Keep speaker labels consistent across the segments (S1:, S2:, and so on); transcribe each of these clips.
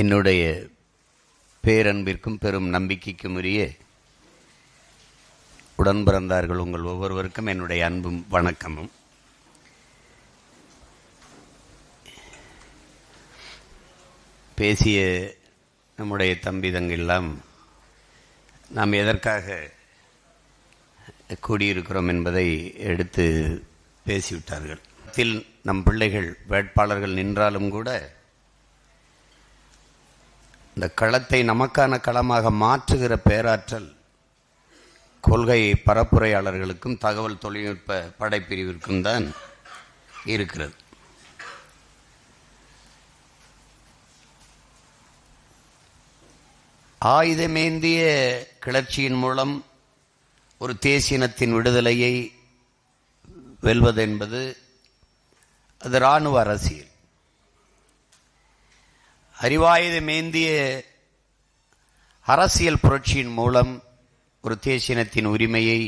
S1: என்னுடைய பேரன்பிற்கும் பெரும் நம்பிக்கைக்கும் உரிய உடன் பிறந்தார்கள் உங்கள் ஒவ்வொருவருக்கும் என்னுடைய அன்பும் வணக்கமும். பேசிய நம்முடைய தம்பி தங்கெல்லாம் நாம் எதற்காக கூடியிருக்கிறோம் என்பதை எடுத்து பேசிவிட்டார்கள். நம் பிள்ளைகள் வேட்பாளர்கள் நின்றாலும் கூட இந்த களத்தை நமக்கான களமாக மாற்றுகிற பேராற்றல் கொள்கை பரப்புரையாளர்களுக்கும் தகவல் தொழில்நுட்ப படைப்பிரிவிற்கும் தான் இருக்கிறது. ஆயுதமேந்திய கிளர்ச்சியின் மூலம் ஒரு தேசியனத்தின் விடுதலையை வெல்வது என்பது அது இராணுவ அரசியல். அறிவாயுதமேந்திய அரசியல் புரட்சியின் மூலம் ஒரு தேசியனத்தின் உரிமையை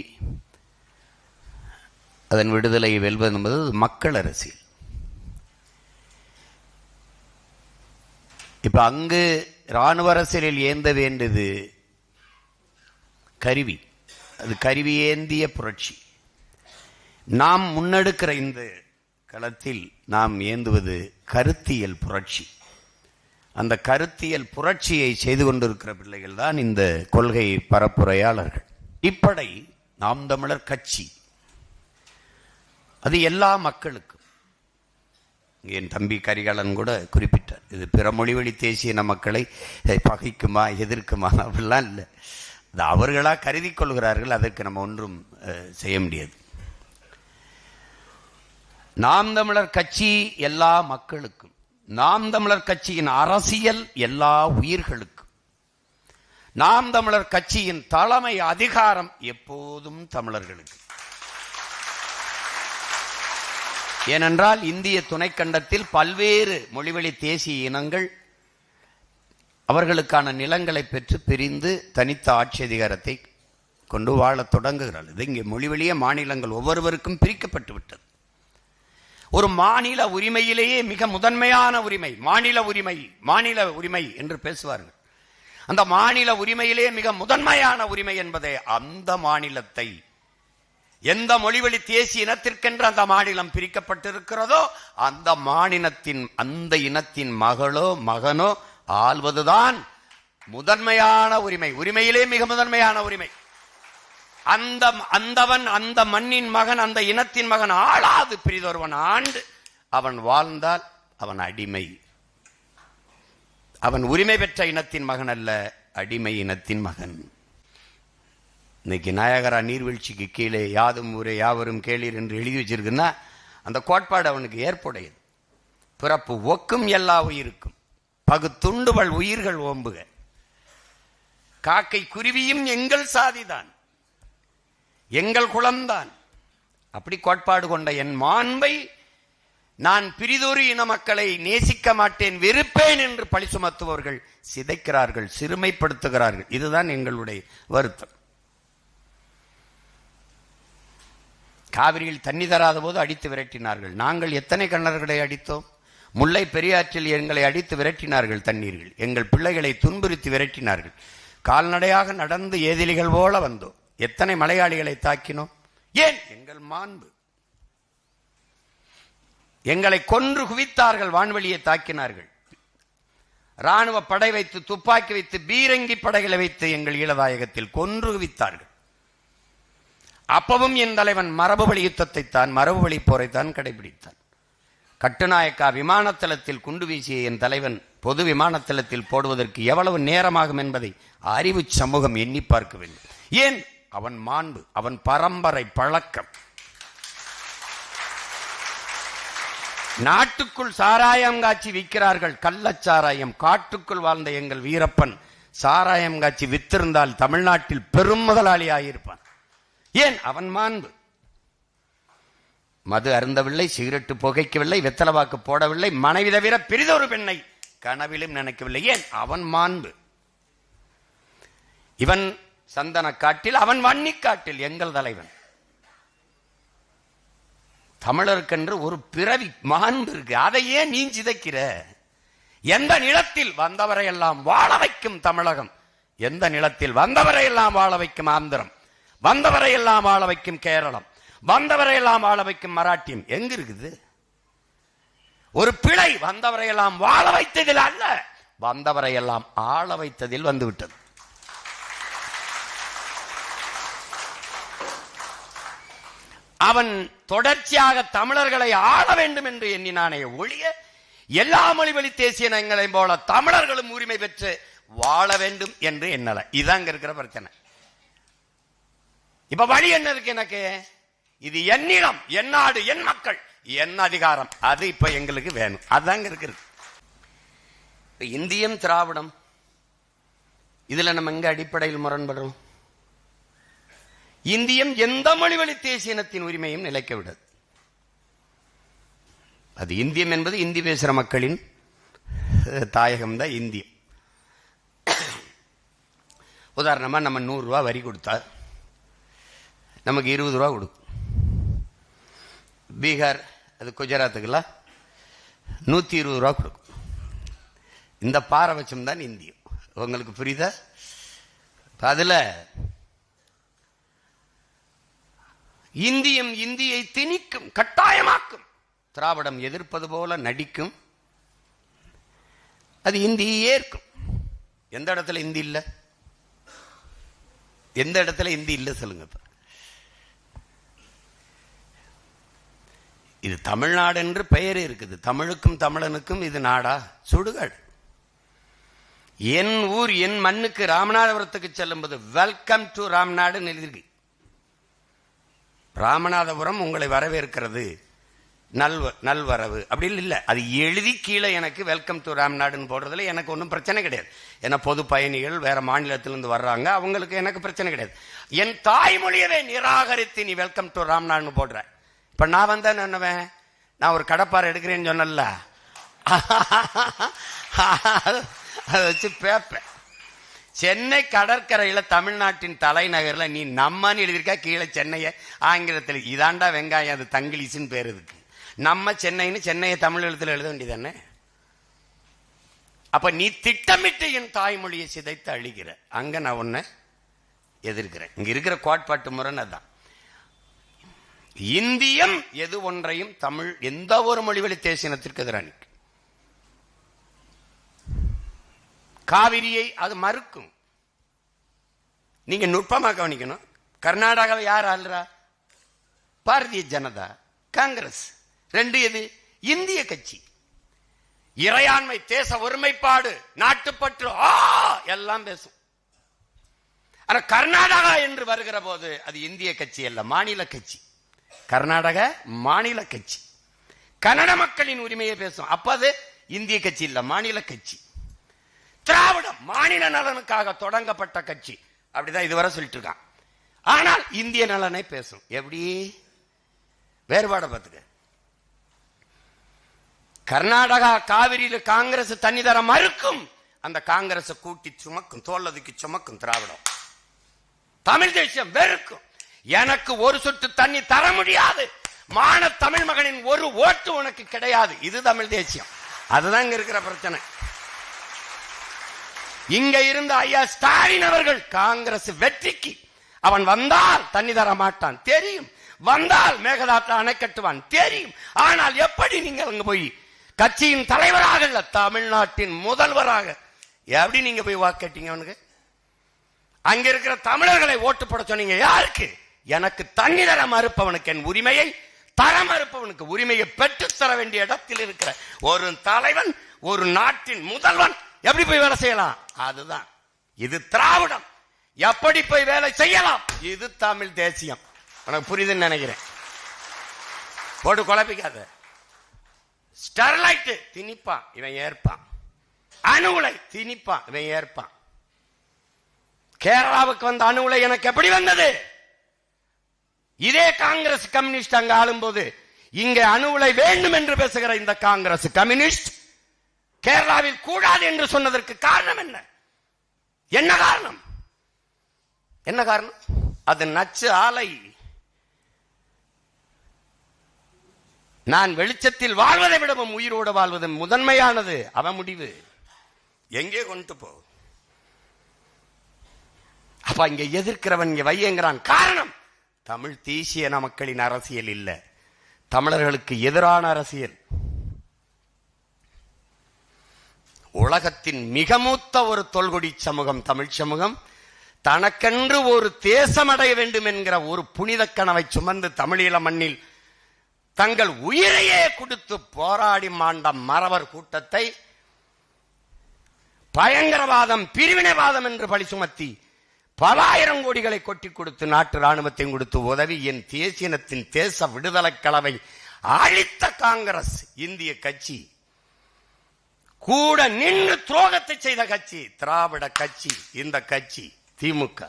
S1: அதன் விடுதலையை வெல்வது என்பது மக்கள் அரசியல். இப்ப அங்கு இராணுவ அரசியலில் ஏந்த வேண்டியது கருவி, அது கருவி ஏந்திய புரட்சி. நாம் முன்னெடுக்கிற இந்த களத்தில் நாம் ஏந்துவது கருத்தியல் புரட்சி. அந்த கருத்தியல் புரட்சியை செய்து கொண்டிருக்கிற பிள்ளைகள் தான் இந்த கொள்கை பரப்புரையாளர்கள். இப்படை நாம் தமிழர் கட்சி அது எல்லா மக்களுக்கும். என் தம்பி கரிகாலன் கூட குறிப்பிட்டார், இது பிற மொழிவழி தேசிய மக்களை பகைக்குமா எதிர்க்குமா அப்படிலாம் இல்லை, அது அவர்களா கருதி கொள்கிறார்கள், அதற்கு நம்ம ஒன்றும் செய்ய முடியாது. நாம் தமிழர் கட்சி எல்லா மக்களுக்கும், நாம் தமிழர் கட்சியின் அரசியல் எல்லா உயிர்களுக்கும், நாம் தமிழர் கட்சியின் தலைமை அதிகாரம் எப்போதும் தமிழர்களுக்கு. ஏனென்றால் இந்திய துணைக்கண்டத்தில் பல்வேறு மொழிவழி தேசிய இனங்கள் அவர்களுக்கான நிலங்களை பெற்று பிரிந்து தனித்த ஆட்சி அதிகாரத்தை கொண்டு வாழத் தொடங்குகிறார்கள். இது இங்கே மொழிவழிய மாநிலங்கள் ஒவ்வொருவருக்கும் பிரிக்கப்பட்டு விட்டது. ஒரு மாநில உரிமையிலேயே மிக முதன்மையான உரிமை மாநில உரிமை என்று பேசுவார்கள். அந்த மாநில உரிமையிலே மிக முதன்மையான உரிமை என்பதை அந்த மாநிலத்தை எந்த மொழிவழி தேசிய இனத்திற்கென்று அந்த மாநிலம் பிரிக்கப்பட்டிருக்கிறதோ அந்த மாநிலத்தின் அந்த இனத்தின் மகளோ மகனோ ஆள்வதுதான் முதன்மையான உரிமை. உரிமையிலே மிக முதன்மையான உரிமை. அந்தவன் அந்த மண்ணின் மகன் அந்த இனத்தின் மகன் ஆளாது பிரிதொருவன் ஆண்டு அவன் வாழ்ந்தால் அவன் அடிமை. அவன் உரிமை பெற்ற இனத்தின் மகன் அல்ல, அடிமை இனத்தின் மகன். இன்னைக்கு நாயகரா நீர்வீழ்ச்சிக்கு கீழே யாதும் ஊரே யாவரும் கேளீர் என்று எழுதி வச்சிருக்குன்னா அந்த கோட்பாடு அவனுக்கு ஏற்புடையது. பிறப்பு ஒக்கும் எல்லா உயிருக்கும், பகுத்துண்டுவள் உயிர்கள் ஓம்புக, காக்கை குருவியும் எங்கள் சாதிதான், எங்கள் குலம்தான். அப்படி கோட்பாடு கொண்ட என் மாண்பை நான் பிரிதொரு இன மக்களை நேசிக்க மாட்டேன், வெறுப்பேன் என்று பழி சுமத்துபவர்கள் சிதைக்கிறார்கள், சிறுமைப்படுத்துகிறார்கள். இதுதான் எங்களுடைய வருத்தம். காவிரியில் தண்ணி தராத போது அடித்து விரட்டினார்கள். நாங்கள் எத்தனை கண்ணர்களை அடித்தோம்? முல்லை பெரியாற்றில் எங்களை அடித்து விரட்டினார்கள் தண்ணீர்கள். எங்கள் பிள்ளைகளை துன்புறுத்தி விரட்டினார்கள். கால்நடையாக நடந்து ஏதிலிகள் போல வந்தோம். எத்தனை மலையாளிகளை தாக்கினோம்? ஏன்? எங்கள் மாண்பு. எங்களை கொன்று குவித்தார்கள், வான்வெளியை தாக்கினார்கள். இராணுவ படை வைத்து, துப்பாக்கி வைத்து, பீரங்கி படைகளை வைத்து எங்கள் ஈழதாயகத்தில் கொன்று குவித்தார்கள். அப்பவும் என் தலைவன் மரபு வழி யுத்தத்தை தான், மரபு வழி போரைத்தான் கடைபிடித்தான். கட்டுநாயக்கா விமானத்தளத்தில் குண்டு வீசிய என் தலைவன் பொது விமானத்தளத்தில் போடுவதற்கு எவ்வளவு நேரமாகும் என்பதை அறிவு சமூகம் எண்ணி பார்க்க வேண்டும். ஏன்? அவன் மாண்பு, அவன் பரம்பரை பழக்கம். நாட்டுக்குள் சாராயம் காட்சி விற்கிறார்கள், கள்ளச்சாராயம். காட்டுக்குள் வாழ்ந்த எங்கள் வீரப்பன் சாராயம் காட்சி வித்திருந்தால் தமிழ்நாட்டில் பெரும் முதலாளி ஆகியிருப்பான். ஏன்? அவன் மாண்பு. மது அருந்தவில்லை, சிகரெட்டு புகைக்கவில்லை, வெத்தலவாக்கு போடவில்லை, மனைவி தவிர பிரிதொரு பெண்ணை கனவிலும் நினைக்கவில்லை. ஏன்? அவன் மாண்பு. இவன் சந்தன காட்டில், அவன் வன்னி காட்டில். எங்கள் தலைவன். தமிழருக்கென்று ஒரு பிறவி மாண்பு இருக்கு. அதை ஏன் நீ சிதைக்கிற? எந்த நிலத்தில் வந்தவரை எல்லாம் வாழ வைக்கும் தமிழகம், எந்த நிலத்தில் வந்தவரை எல்லாம் வாழ வைக்கும் ஆந்திரம், வந்தவரை எல்லாம் வாழ வைக்கும் கேரளம், வந்தவரை எல்லாம் வாழ வைக்கும் மராட்டியம் எங்க இருக்குது? ஒரு பிழை வந்தவரை எல்லாம் வாழ வைத்ததில் அல்ல, வந்தவரை எல்லாம் ஆள வைத்ததில் வந்துவிட்டது. அவன் தொடர்ச்சியாக தமிழர்களை ஆள வேண்டும் என்று எண்ணினானே ஒழிய, எல்லா மொழி வழி தேசிய இனங்களையும் போல தமிழர்களும் உரிமை பெற்று வாழ வேண்டும் என்று எண்ணல. இதாங்க இருக்கிற பிரச்சனை. இப்ப வழி என்ன இருக்கு எனக்கு? இது என் நிலம், என் நாடு, என் மக்கள், என் அதிகாரம், அது இப்ப எங்களுக்கு வேணும். அதாங்க இருக்கு. இந்தியம் திராவிடம் இதுல நம்ம எங்க அடிப்படையில் முரண்படுறோம்? இந்தியம் எந்த மொழி வழி தேசிய இனத்தின் உரிமையும் நிலைக்க விடாது. அது இந்தியம் என்பது இந்தி பேசுற மக்களின் தாயகம் தான் இந்தியம். உதாரணமா நம்ம 100 ரூபாய் வரி கொடுத்தா நமக்கு 20 ரூபா கொடுக்கும். பீகார் அது குஜராத்துக்கெல்லாம் 120 ரூபா கொடுக்கும். இந்த பாரபட்சம் தான் இந்தியம். உங்களுக்கு புரியுதா? அதுல இந்தியம் இந்தியை திணிக்கும், கட்டாயமாக்கும். திராவிடம் எதிர்ப்பது போல நடிக்கும், அது இந்தியை ஏற்கும். எந்த இடத்துல இந்தி இல்ல? எந்த இடத்துல இந்தி இல்ல சொல்லுங்க. இது தமிழ்நாடு என்று பெயர் இருக்குது. தமிழுக்கும் தமிழனுக்கும் இது நாடா? சுடுகாடு. என் ஊர் என் மண்ணுக்கு ராமநாதபுரத்துக்கு செல்லும்போது வெல்கம் டு ராம்நாடு எழுதிருக்கு. ராமநாதபுரம் உங்களை வரவேற்கிறது, நல்வரவு அப்படின்னு இல்லை. அது எழுதி கீழே எனக்கு வெல்கம் டு ராம்நாடுன்னு போடுறதுல எனக்கு ஒன்றும் பிரச்சனை கிடையாது. ஏன்னா பொது பயணிகள் வேற மாநிலத்திலிருந்து வர்றாங்க, அவங்களுக்கு எனக்கு பிரச்சனை கிடையாது. என் தாய்மொழியவே நிராகரித்து நீ வெல்கம் டு ராம்நாடுன்னு போடுற. இப்ப நான் வந்தா என்னவேன்? நான் ஒரு கடப்பாறை எடுக்கிறேன்னு சொன்னல, அதை வச்சு பேப்பேன். சென்னை கடற்கரையில தமிழ்நாட்டின் தலைநகர்ல நீ நம்மன்னு எழுதியிருக்கா, கீழே சென்னைய ஆங்கிலத்தில். இதாண்டா வெங்காயம், அது தங்கிலீஷ்னு பேர் இருக்கு. நம்ம சென்னைன்னு சென்னையை தமிழ் எழுத்துல எழுத வேண்டியதானே? அப்ப நீ திட்டமிட்டு என் தாய்மொழியை சிதைத்து அழிக்கிற. அங்க நான் உன்னை எதிர்க்கிறேன். இங்க இருக்கிற கோட்பாட்டு முரண் அதான். இந்தியம் எது ஒன்றையும் தமிழ் எந்த ஒரு மொழி வழி தேசியத்திற்கு எதிராக காவிரியை அது மறுக்கும். நீங்க நுட்பமாக கவனிக்கணும். கர்நாடகாவை யார் ஆளுறா? பாரதிய ஜனதா, காங்கிரஸ். ரெண்டு எது? இந்திய கட்சி. இறையாண்மை, தேச ஒருமைப்பாடு, நாட்டுப்பற்று எல்லாம் பேசும். ஆனா கர்நாடகா என்று வருகிற போது அது இந்திய கட்சி அல்ல, மாநில கட்சி. கர்நாடக மாநில கட்சி. கன்னட மக்களின் உரிமையை பேசும், அப்ப அது இந்திய கட்சி இல்ல, மாநில கட்சி. திராவிடம் மாநில நலனுக்காக தொடங்கப்பட்ட கட்சி, அப்படிதான் இதுவரை சொல்லிட்டு இருக்கான். ஆனால் இந்திய நலனை பேசும். எப்படி வேறுபாட பார்த்துக்க. கர்நாடகா காவிரியில காங்கிரஸ் தண்ணி தர மறுக்கும், அந்த காங்கிரஸ் கூட்டி சுமக்கும், தோல்லதுக்கு சுமக்கும் திராவிடம். தமிழ் தேசியம் வெறுக்கும். எனக்கு ஒரு சொட்டு தண்ணி தர முடியாது, மான தமிழ் மகனின் ஒரு ஓட்டு உனக்கு கிடையாது. இது தமிழ் தேசியம். அதுதான் இங்க இருக்கிற பிரச்சனை. இங்க இருந்த ஐயா ஸ்டாலின் அவர்கள் காங்கிரஸ் வெற்றிக்கு அவன் வந்தால் தண்ணி தர மாட்டான் தெரியும், வந்தால் மேகதாட்டு அணை கட்டுவான் தெரியும். ஆனால் எப்படி நீங்க அங்க போய் கட்சியின் தலைவராக இல்ல, தமிழ்நாட்டின் முதல்வராக எப்படி நீங்க போய் வாக்கட்டீங்க? அவனுக்கு அங்க இருக்கிற தமிழர்களை ஓட்டு போட சொன்னீங்க. யாருக்கு? எனக்கு தண்ணி தர மறுப்பவனுக்கு, என் உரிமையை தர மறுப்பவனுக்கு. உரிமையை பெற்று தர வேண்டிய இடத்தில் இருக்கிற ஒரு தலைவன், ஒரு நாட்டின் முதல்வன் எப்படி போய் வேலை செய்யலாம்? அதுதான் இது திராவிடம். எப்படி போய் வேலை செய்யலாம்? இது தமிழ் தேசியம். உனக்கு புரியுதுன்னு நினைக்கிறேன். போட்டு குழப்பிக்காத. ஸ்டெர்லைட் திணிப்பான், இவன் ஏற்பான். அணு உலை திணிப்பான், இவன் ஏற்பான். கேரளாவுக்கு வந்த அணு உலை எனக்கு எப்படி வந்தது? இதே காங்கிரஸ் கம்யூனிஸ்ட் அங்க ஆளும்போது இங்க அணு உலை வேண்டும் என்று பேசுகிற இந்த காங்கிரஸ் கம்யூனிஸ்ட் கேரளாவில் கூடாது என்று சொன்னதற்கு காரணம் என்ன? என்ன காரணம்? என்ன காரணம்? அது நச்சு ஆலை. நான் வெளிச்சத்தில் வாழ்வதை விடவும் உயிரோடு வாழ்வது முதன்மையானது. அவன் முடிவு எங்கே கொண்டு போ. அப்ப இங்க எதிர்க்கிறவன் இங்க வையங்கிறான். காரணம், தமிழ் தேசிய மக்களின் அரசியல் இல்ல, தமிழர்களுக்கு எதிரான அரசியல். உலகத்தின் மிக மூத்த ஒரு தொல்குடி சமூகம் தமிழ் சமூகம் தனக்கென்று ஒரு தேசம் அடைய வேண்டும் என்கிற ஒரு புனித கனவை சுமந்து தமிழீழ மண்ணில் தங்கள் உயிரையே கொடுத்து போராடி மாண்ட மறவர் கூட்டத்தை பயங்கரவாதம், பிரிவினைவாதம் என்று பழி சுமத்தி பல ஆயிரம் கோடிகளை கொட்டி கொடுத்து நாட்டு ராணுவத்தையும் கொடுத்து உதவி என் தேசியனத்தின் தேச விடுதலை கலவை அழித்த காங்கிரஸ் இந்திய கட்சி கூட நின்று துரோகத்தை செய்த கட்சி திராவிட கட்சி. இந்த கட்சி திமுக,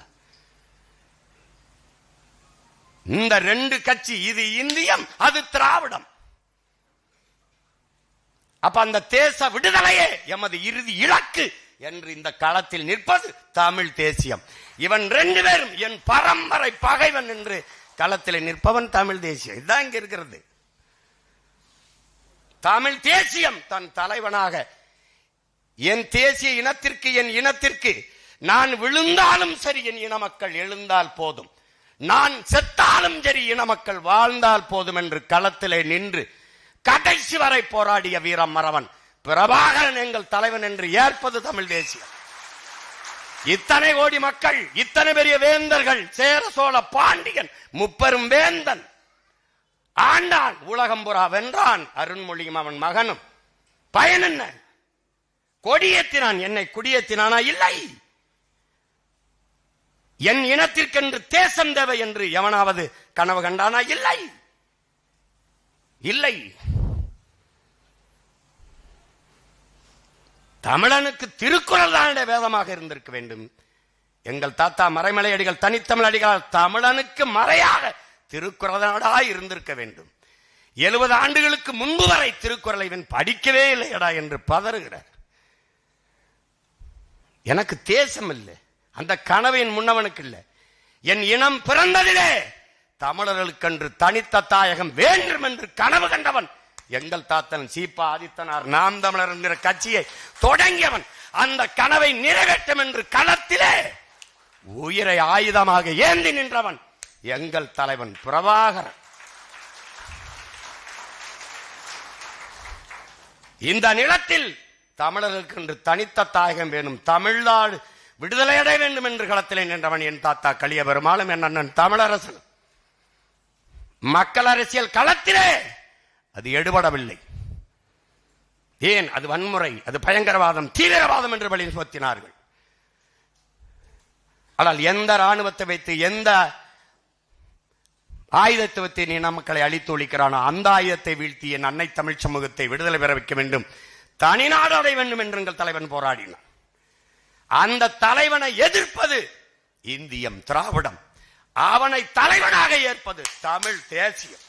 S1: இந்த ரெண்டு கட்சி, இது இந்தியம், அது திராவிடம். அப்ப அந்த தேச விடுதலையே எமது இறுதி இலக்கு என்று இந்த களத்தில் நிற்பது தமிழ் தேசியம். இவன் ரெண்டு பேரும் என் பரம்பரை பகைவன் என்று களத்தில் நிற்பவன் தமிழ் தேசியம். இதுதான் இங்க இருக்கிறது. தமிழ் தேசியம் தன் தலைவனாக என் தேசிய இனத்திற்கு, என் இனத்திற்கு நான் விழுந்தாலும் சரி என் இன மக்கள் எழுந்தால் போதும், நான் செத்தாலும் சரி இன மக்கள் வாழ்ந்தால் போதும் என்று களத்திலே நின்று கடைசி வரை போராடிய வீரம் மறவன் பிரபாகரன் எங்கள் தலைவன் என்று ஏற்பது தமிழ் தேசியம். இத்தனை கோடி மக்கள், இத்தனை பெரிய வேந்தர்கள், சேர சோழ பாண்டியன் முப்பெரும் வேந்தன் ஆண்டான், உலகம்புறா வென்றான், அருண்மொழியும் அவன் மகனும். பயன் என்ன? கொடியேற்றினான், என்னை குடியேற்றினானா? இல்லை. என் இனத்திற்கென்று தேசம் தேவை என்று எவனாவது கனவு கண்டானா? இல்லை, இல்லை. தமிழனுக்கு திருக்குறள் தான் வேதமாக இருந்திருக்க வேண்டும். எங்கள் தாத்தா மறைமலை அடிகள், தனித்தமிழ் அடிகள் தமிழனுக்கு மறையாக திருக்குறளா இருந்திருக்க வேண்டும். 70 ஆண்டுகளுக்கு முன்பு வரை திருக்குறளை இவன் படிக்கவே இல்லையடா என்று பதறுகிறார். எனக்கு தேசம் இல்லை, அந்த கனவின் முன்னவனுக்கு இல்லை. என் இனம் பிறந்ததிலே தமிழர்களுக்கென்று தனித்த தாயகம் வேண்டும் என்று கனவு கண்டவன் எங்கள் தாத்தன் சீபா ஆதித்தனார். நாம் தமிழர் என்கிற கட்சியை தொடங்கியவன். அந்த கனவை நிறைவேற்றும் என்று களத்திலே உயிரை ஆயுதமாக ஏந்தி நின்றவன் எங்கள் தலைவன் பிரபாகரன். இந்த நிலத்தில் தமிழர்களுக்கு என்று தனித்த தாயகம் வேணும், தமிழ்நாடு விடுதலை அடைய வேண்டும் என்று களத்திலே நின்றவன் என் தாத்தா கலிய பெருமாளும் என் அண்ணன் தமிழரசன். மக்கள் அரசியல் களத்திலே அது எடுபடவில்லை. ஏன்? அது வன்முறை, அது பயங்கரவாதம், தீவிரவாதம் என்று வழி சுமத்தினார்கள். ஆனால் எந்த ராணுவத்தை வைத்து, எந்த ஆயுதத்தை வைத்து நீ மக்களை அழித்து ஒழிக்கிறானோ அந்த ஆயுதத்தை வீழ்த்தி என் அன்னை தமிழ் சமூகத்தை விடுதலை பெற வைக்க வேண்டும், தனிநாடு அடைய வேண்டும் என்று எங்கள் தலைவன் போராடினான். அந்த தலைவனை எதிர்ப்பது இந்தியம், திராவிடம். அவனை தலைவனாக ஏற்பது தமிழ் தேசியம்.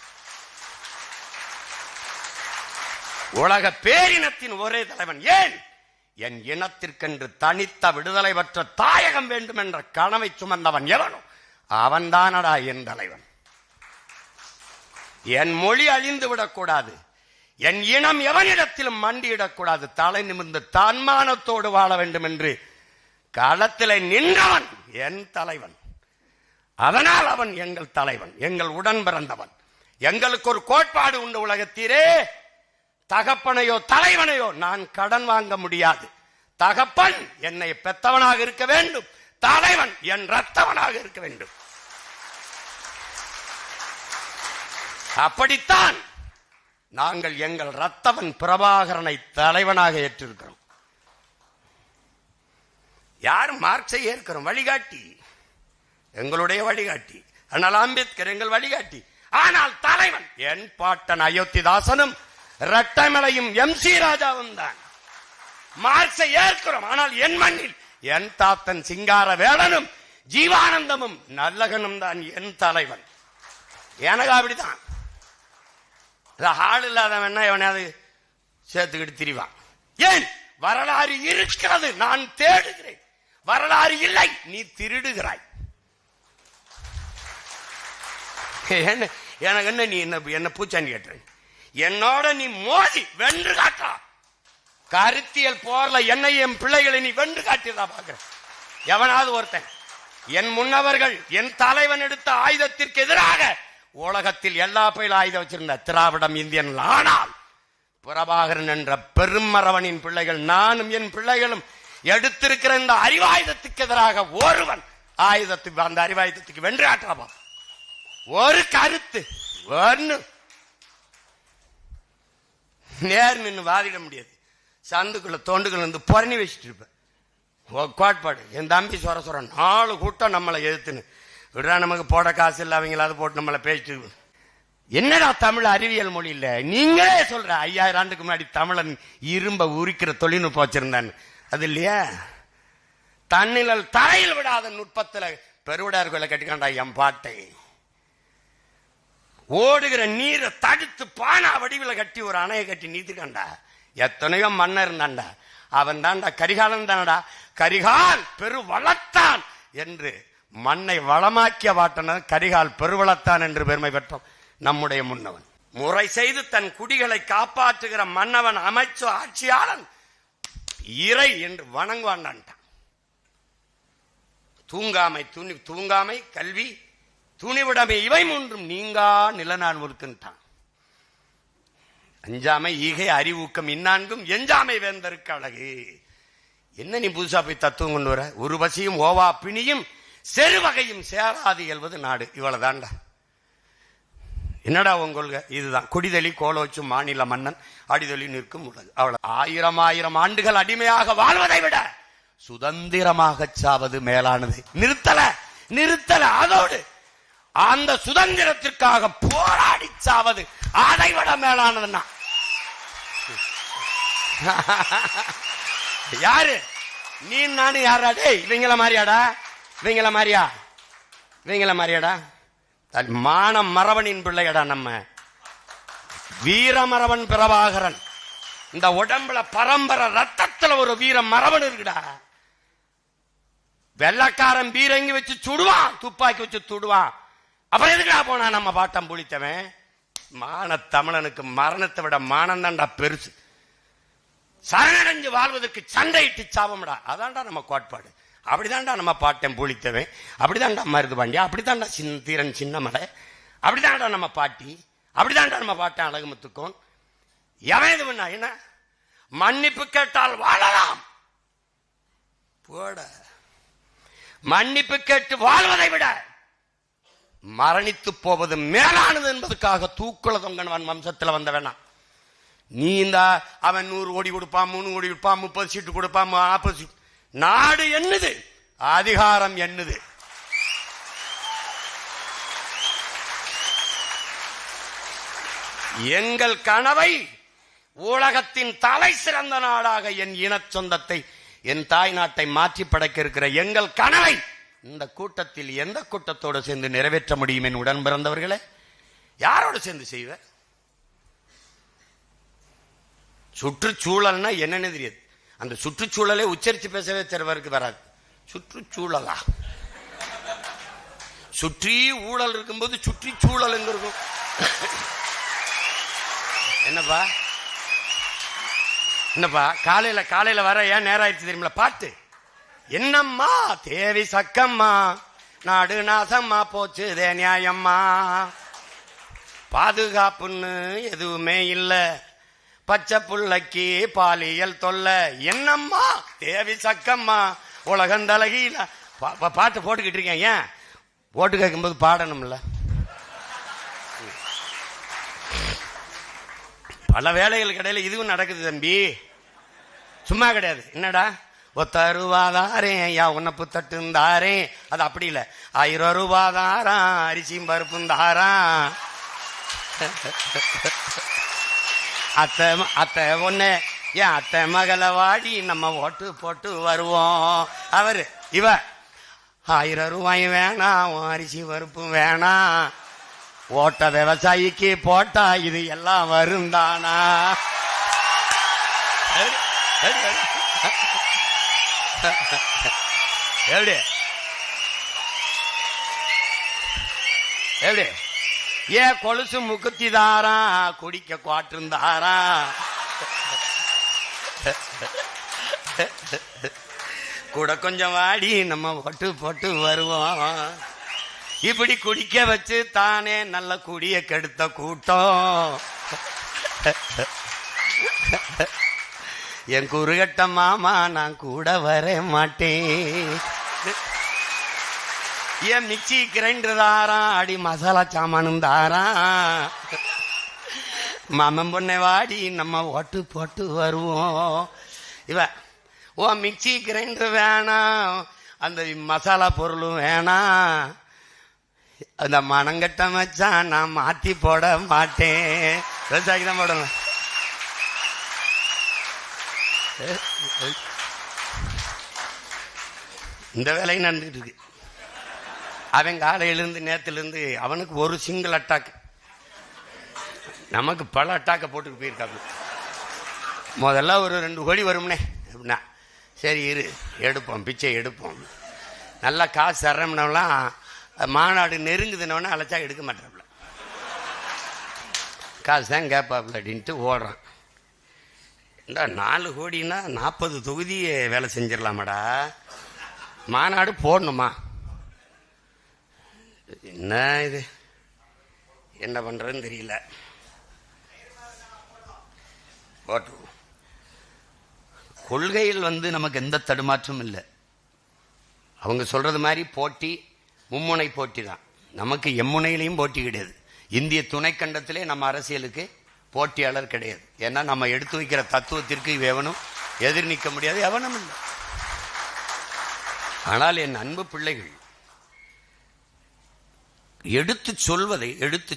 S1: உலக பேரினத்தின் ஒரே தலைவன். ஏன்? என் இனத்திற்கென்று தனித்த விடுதலை பெற்ற தாயகம் வேண்டும் என்ற கனவை சுமந்தவன் எவனோ அவன்தானடா என் தலைவன். என் மொழி அழிந்து விடக்கூடாது, என் இனம் எவனிடத்திலும் மண்டியிடக்கூடாது, தலை நிமிர்ந்து தன்மானத்தோடு வாழ வேண்டும் என்று களத்திலே நின்றவன் என் தலைவன். அதனால் அவன் எங்கள் தலைவன், எங்கள் உடன் பிறந்தவன். எங்களுக்கு ஒரு கோட்பாடு உண்டு உலகத்தீரே, தகப்பனையோ தலைவனையோ நான் கடன் வாங்க முடியாது. தகப்பன் என்னை பெத்தவனாக இருக்க வேண்டும், தலைவன் என் ரத்தவனாக இருக்க வேண்டும். அப்படித்தான் நாங்கள் எங்கள் ரத்தவன் பிரபாகரனை தலைவனாக ஏற்றிருக்கிறோம். யாரும் மார்க்சை ஏற்கிறோம், வழிகாட்டி, எங்களுடைய வழிகாட்டி. ஆனால் அம்பேத்கர் எங்கள் வழிகாட்டி. ஆனால் தலைவன் என் பாட்டன் அயோத்திதாசனும் இரட்டைமலையும் MC ராஜாவும் தான். மார்க்சை ஏற்கிறோம், ஆனால் என் மண்ணில் என் தாத்தன் சிங்கார வேலனும் ஜீவானந்தமும் நல்லகனும் தான் என் தலைவன். எனக்கு அப்படிதான். ஆள் இல்லாதவன் எவனையாவது சேர்த்துக்கிட்டு திரிவான். ஏன்? வரலாறு இருக்கிறது, நான் தேடுகிறேன். வரலாறு இல்லை, நீ திருடுகிறாய். எனக்கு என்ன, நீ என்ன பூச்சாண்டி கேட்ட? என்னோட நீ மோதி வென்று காட்டா. கருத்தியல் போர்ல என்னை என் பிள்ளைகளை நீ வென்று காட்டியதா பாக்குற. எவனாவது ஒருத்தன் என் முன்னவர்கள் என் தலைவன் எடுத்த ஆயுதத்திற்கு எதிராக உலகத்தில் எல்லா பயிலும் ஆயுதம் வச்சிருந்த திராவிடம் இந்தியன். ஆனால் பிரபாகரன் என்ற பெருமரவனின் பிள்ளைகள், நானும் என் பிள்ளைகளும் எடுத்திருக்கிற இந்த அறிவாயுதத்துக்கு எதிராக ஒருவன் ஆயுதத்துக்கு அந்த அறிவாயுதத்துக்கு வென்று காட்டுறாப்பா. ஒரு கருத்து ஒன்னு நேர் நின்று வாதிட முடியாது. சந்துக்குள்ள தோண்டுக்குள்ள இருந்து புறணி வச்சுட்டு இருப்பேன். கோட்பாடு என் தம்பி சொர 4 கூட்டம் நம்மளை எதிர்த்துன்னு விடுறா. நமக்கு போட காசு இல்லை, அவங்களாவது போட்டு நம்மளை பேசிட்டு. என்னடா தமிழ் அறிவியல் மொழி இல்ல? நீங்களே சொல்ற 5000 ஆண்டுக்கு முன்னாடி தமிழன் இரும்ப உரிக்கிற தொழில்நுட்பம் வச்சிருந்தான்னு. அது இல்லையா? தன்னிழல் தரையில் விடாத நுட்பத்துல பெருவிடார்களை கட்டிக்காண்டா என் பாட்டை. ஓடுகிற நீரை தடுத்து பானா வடிவில் கட்டி ஒரு அணையை கட்டி நீத்துக்காண்டா. எத்தனையோ மன்னர் இருந்தாண்டா. அவன் தாண்டா கரிகாலன் தானடா. கரிகால் பெரு வளத்தான் என்று மண்ணை வளமாக்கிய வாட்டனர் கரிகால் பெருவளத்தான் என்று பெருமை பெற்றோம் நம்முடைய முன்னவன். முறை செய்து தன் குடிகளை காப்பாற்றுகிற மன்னவன், அமைச்சு, ஆட்சியாளன் இறை என்று வணங்குவான்டான். தூங்காமை கல்வி துணிவிடமை இவை மூன்றும் நீங்கா நிலநான் ஒருக்கின்றான். அஞ்சாமை ஈகை அறிவூக்கம் இந்நான்கும் எஞ்சாமை வேந்தருக்கு அழகு. என்ன நீ புதுசா போய் தத்துவம் கொண்டு வர? ஒரு பசியும் ஓவா பிணியும் செருவகையும் சேராது இயல்வது நாடு. இவ்வளவுதான்டா. என்னடா உங்க இதுதான். குடிதலி கோலோச்சும் மாநில மன்னன் அடிதொலி நிற்கும் உலகு. அவ்வளவு. 1000 ஆண்டுகள் அடிமையாக வாழ்வதை விட சுதந்திரமாக சாவது மேலானது. நிறுத்தல. அதோடு அந்த சுதந்திரத்திற்காக போராடி சாவது அதை விட மேலானதுன்னா யாரு? நீ நானு யாராடே? இவங்கள மாதிரியாடா? மான மரவனின் பிள்ளையடா. நம்ம வீரமரவன் பிரபாகரன். இந்த உடம்புல பரம்பரை ரத்தத்துல ஒரு வீர மரவன் இருக்குடா. வெள்ளக்காரன் பீரங்கி வச்சு சுடுவான், துப்பாக்கி வச்சு சுடுவான். அப்புறம் எதுக்குடா போனா நம்ம பாட்டம் புளித்தவன்? மான தமிழனுக்கு மரணத்தை விட மானம் தான்டா பெருசு. சரணடைஞ்சு வாழ்வதற்கு சண்டையிட்டு சாபம்டா. அதான்டா நம்ம கோட்பாடு. அப்படிதான்டா நம்ம பாட்டம் புளித்தவன். அப்படிதான்டா மருது பாண்டியா. அப்படித்தான்டா தீரன் சின்னமலை. அப்படிதான்டா நம்ம பாட்டி. அப்படிதான்டா நம்ம பாட்டன் அழகுமுத்துக்கோன். எவன் இது பண்ணா என்ன? மன்னிப்பு கேட்டால் வாழலாம். போட மன்னிப்பு கேட்டு வாழ்வதை விட மரணித்து போவது மேலானது என்பதற்காக தூக்குல தொங்கன் வம்சத்தில் வந்த வேணாம். நீ இந்த அவன் 100 கோடி கொடுப்பான், 3 கோடி கொடுப்பான், 30 சீட்டு கொடுப்பான், 40 சீட்டு. நாடு என்னது? அதிகாரம் என்னது? எங்கள் கனவை உலகத்தின் தலை சிறந்த நாடாக என் இன சொந்தத்தை, என் தாய் நாட்டை மாற்றி படைக்க இருக்கிற எங்கள் கனவை இந்த கூட்டத்தில் எந்த கூட்டத்தோடு சேர்ந்து நிறைவேற்ற முடியும்? என் உடன் பிறந்தவர்களே, யாரோடு சேர்ந்து செய்வ? சுற்றுச்சூழல்னா என்னன்னு தெரியாது. அந்த சுற்றுச்சூழலை உச்சரித்து பேசவே சிலவருக்கு வராது. சுற்றுச்சூழலா? சுற்றி ஊழல் இருக்கும்போது சுற்றி சூழல் எங்க இருக்கும்? என்னப்பா காலையில வர ஏன் நேரம் ஆயிடுச்சு தெரியுமில? பாட்டு என்னம்மா தேவி சக்கம்மா, நாடு நாசம்மா போச்சு தே நியாயம்மா, பாதுகாப்புன்னு எதுவுமே இல்ல, பச்சை புள்ளைக்கு பாலியல் தொல்ல, என்னம்மா தேவி சக்கம்மா உலகந்தலகில. பாட்டு போட்டுக்கிட்டு இருக்கேன். ஏன் போட்டு கேட்கும்போது பாடணும்ல? பல வேலைகள் கிடையாது. இதுவும் நடக்குது தம்பி, சும்மா கிடையாது. என்னடா ஒத்தருவாதாரே ஐயா உன்னப்பு தட்டுந்தாரே, அது அப்படி இல்லை. 1000 ரூபாதாராம் அரிசியும் பருப்பும் தாராம். அத்தை ஒன்னு ஏன் அத்தை மகளை வாடி நம்ம ஓட்டு போட்டு வருவோம். அவரு இவ 1000 ரூபாயும் வேணாம், அரிசி பருப்பும் வேணாம், ஓட்ட விவசாயிக்கு போட்டா இது எல்லாம் வருந்தானா? எப்படி ஏன் கொலுசு முக்குத்தி தாரா, குடிக்க குவாட்டிருந்தாரா, கூட கொஞ்சம் வாடி நம்ம போட்டு போட்டு வருவோம். இப்படி குடிக்க வச்சு தானே நல்ல குடிய கெடுத்த கூட்டம். என் குறுகட்ட மாமா நான் கூட வர மாட்டேன். என் மிக்சி கிரைண்டர் தாரா, அடி மசாலா சாமானும் தாரா, மாமன் பொண்ணை வாடி நம்ம ஓட்டு போட்டு வருவோம். இவ ஓ மிக்சி கிரைண்டர் வேணாம், அந்த மசாலா பொருளும் வேணாம், அந்த மனங்கட்ட மச்சான் நான் மாத்தி போட மாட்டேன். விவசாயிக்கு தான் போடணும். இந்த வேலையும் நடந்துட்டு இருக்கு. அவன் காலையிலிருந்து நேரத்திலிருந்து அவனுக்கு ஒரு சிங்கிள் அட்டாக், நமக்கு பல அட்டாக்க போட்டுட்டு போயிருக்காங்க. முதல்ல ஒரு 2 கோடி வரும்னே அப்படின்னா சரி இரு எடுப்போம், பிச்சை எடுப்போம். நல்லா காசு தர்றோம்னாலாம் மாநாடு நெருங்குதுன்னொன்னே அழைச்சா எடுக்க மாட்டாப்புல, காசு தான் கேட்பாப்புல அப்படின்ட்டு ஓடுறான். 4 கோடின்னா 40 தொகுதியை வேலை செஞ்சிடலாமாடா, மாநாடு போடணுமா? என்ன இது, என்ன பண்றதுன்னு தெரியல. கொள்கையில் நமக்கு எந்த தடுமாற்றமும் இல்லை. அவங்க சொல்றது மாதிரி போட்டி மும்முனை போட்டி தான். நமக்கு எம்முனையிலையும் போட்டி கிடையாது. இந்திய துணைக்கண்டத்திலே நம்ம அரசியலுக்கு போட்டியாளர் கிடையாது. ஏன்னா நம்ம எடுத்து வைக்கிற தத்துவத்திற்கு எவனும் எதிர் நிற்க முடியாது, எவனும் இல்லை. ஆனால் என் அன்பு பிள்ளைகள் எடுத்து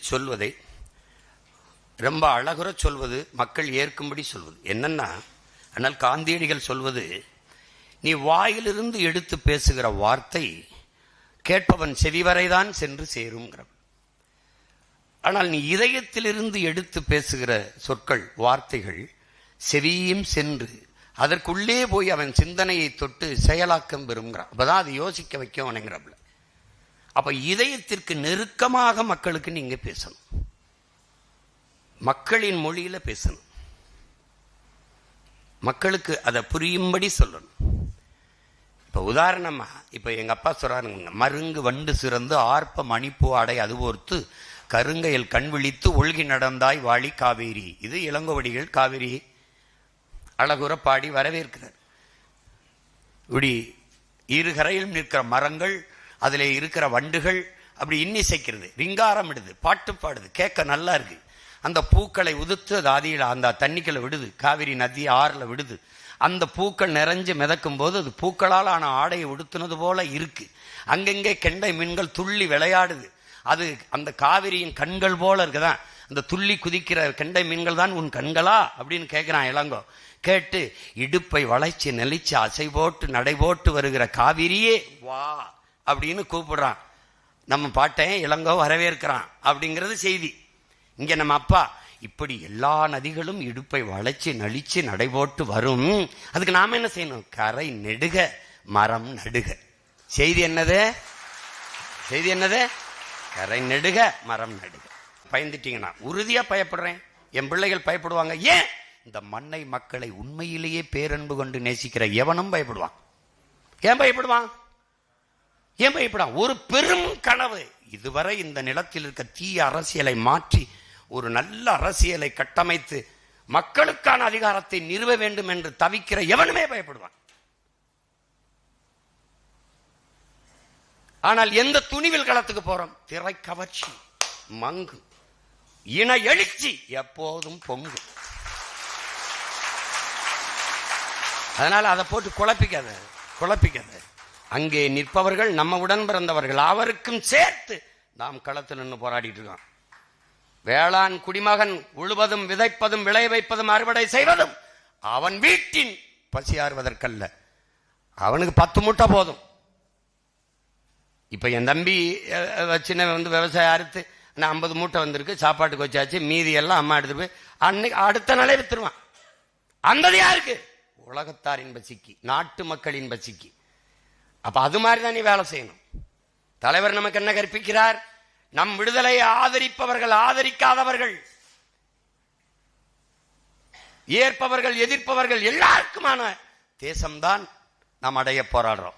S1: சொல்வதை ரொம்ப அழகுற சொல்வது, மக்கள் ஏற்கும்படி சொல்வது என்னன்னா, ஆனால் காந்தியடிகள் சொல்வது, நீ வாயிலிருந்து எடுத்து பேசுகிற வார்த்தை கேட்பவன் செவிவரைதான் சென்று சேருங்கிற. ஆனால் நீ இதயத்திலிருந்து எடுத்து பேசுகிற சொற்கள் வார்த்தைகள் செவியும் சென்று அதற்குள்ளே போய் அவன் சிந்தனையை தொட்டு செயலாக்கம் பெறுங்கிறான். அப்பதான் அது யோசிக்க வைக்கும் அவனுங்கிறப்ப. அப்ப இதயத்திற்கு நெருக்கமாக மக்களுக்கு நீங்க பேசணும், மக்களின் மொழியில பேசணும், மக்களுக்கு அதை புரியும்படி சொல்லணும். இப்ப உதாரணமா இப்ப எங்க அப்பா சொல்றாருங்க, மருங்கு வண்டு சிறந்து ஆர்ப்ப மணிப்பூ அடை அதுவோர்த்து கருங்கையில் கண் விழித்து ஒழுகி நடந்தாய் வாழி காவேரி. இது இளங்கோவடிகள் காவேரி அழகுற பாடி வரவேற்கிறார். இப்படி இருகரையிலும் நிற்கிற மரங்கள், அதுல இருக்கிற வண்டுகள் அப்படி இன்னிசைக்கிறது, ரிங்காரம் இடுது, பாட்டு பாடுது, கேட்க நல்லா இருக்கு. அந்த பூக்களை உதுத்து அது ஆதியில் அந்த தண்ணிக்களை விடுது, காவிரி நதி ஆறுல விடுது. அந்த பூக்கள் நிறைஞ்சு மிதக்கும் போது அது பூக்களால் ஆன ஆடையை உடுத்துனது போல இருக்கு. அங்கங்கே கெண்டை மீன்கள் துள்ளி விளையாடுது. அது அந்த காவிரியின் கண்கள் போல இருக்குதான். அந்த துள்ளி குதிக்கிற கெண்டை மீன்கள் தான் உன் கண்களா அப்படின்னு கேட்கிறான் இளங்கோ. கேட்டு இடுப்பை வளைச்சு நெளிச்சு அசை போட்டு நடை போட்டு வருகிற காவிரியே வா அப்படின்னு கூப்பிடுறான். நம்ம பாட்டையும் இளங்கோ வரவேற்கிறான் அப்படிங்கிறது செய்தி. இங்க நம்ம அப்பா இப்படி எல்லா நதிகளும் இடுப்பை வளைச்சு நளிச்சு நடைபோட்டு வரும், அதுக்கு நாம என்ன செய்யணும்? கரை நெடுக மரம் நடுக. செய்தி என்னது? கரை நெடுக மரம் நடுக. பயந்துட்டீங்கன்னா உறுதியா பயப்படுறேன், என் பிள்ளைகள் பயப்படுவாங்க. ஏன்? இந்த மண்ணை மக்களை உண்மையிலேயே பேரன்பு கொண்டு நேசிக்கிற எவனும் பயப்படுவான். ஏன் பயப்படுவான்? ஒரு பெரும் கனவு, இதுவரை இந்த நிலத்தில் இருக்க தீய அரசியலை மாற்றி ஒரு நல்ல அரசியலை கட்டமைத்து மக்களுக்கான அதிகாரத்தை நிறுவ வேண்டும் என்று தவிக்கிற எவனுமே பயப்படுவான். ஆனால் எந்த துணிவில் களத்துக்கு போறோம்? திரை கவர்ச்சி மங்கு, இன எழுச்சி எப்போதும் பொங்கு. அதனால அதை போட்டு குழப்பிக்காத. அங்கே நிற்பவர்கள் நம்ம உடன் பிறந்தவர்கள், அவருக்கும் சேர்த்து நாம் களத்தில் நின்று போராடிட்டு இருக்கோம். வேளாண் குடிமகன் உழுவதும் விதைப்பதும் விளைய வைப்பதும் அறுவடை செய்வதும் அவன் வீட்டின் பசியாறுவதற்கல்ல, அவனுக்கு 10 மூட்டை போதும். இப்ப என் தம்பி சின்ன விவசாயம் அறுத்து 50 மூட்டை வந்திருக்கு, சாப்பாட்டுக்கு வச்சாச்சு, மீதி எல்லாம் அம்மா எடுத்து போய் அன்னைக்கு அடுத்த நாளே வித்துருவான். அந்த யாருக்கு? உலகத்தாரின் பசிக்கு, நாட்டு மக்களின் பசிக்கு. அப்ப அது மாதிரிதான் நீ வேலை செய்யணும். தலைவர் நமக்கு என்ன கற்பிக்கிறார்? நம் விடுதலையை ஆதரிப்பவர்கள், ஆதரிக்காதவர்கள், ஏற்பவர்கள், எதிர்ப்பவர்கள் எல்லாருக்குமான தேசம்தான் நாம் அடைய போராடுறோம்.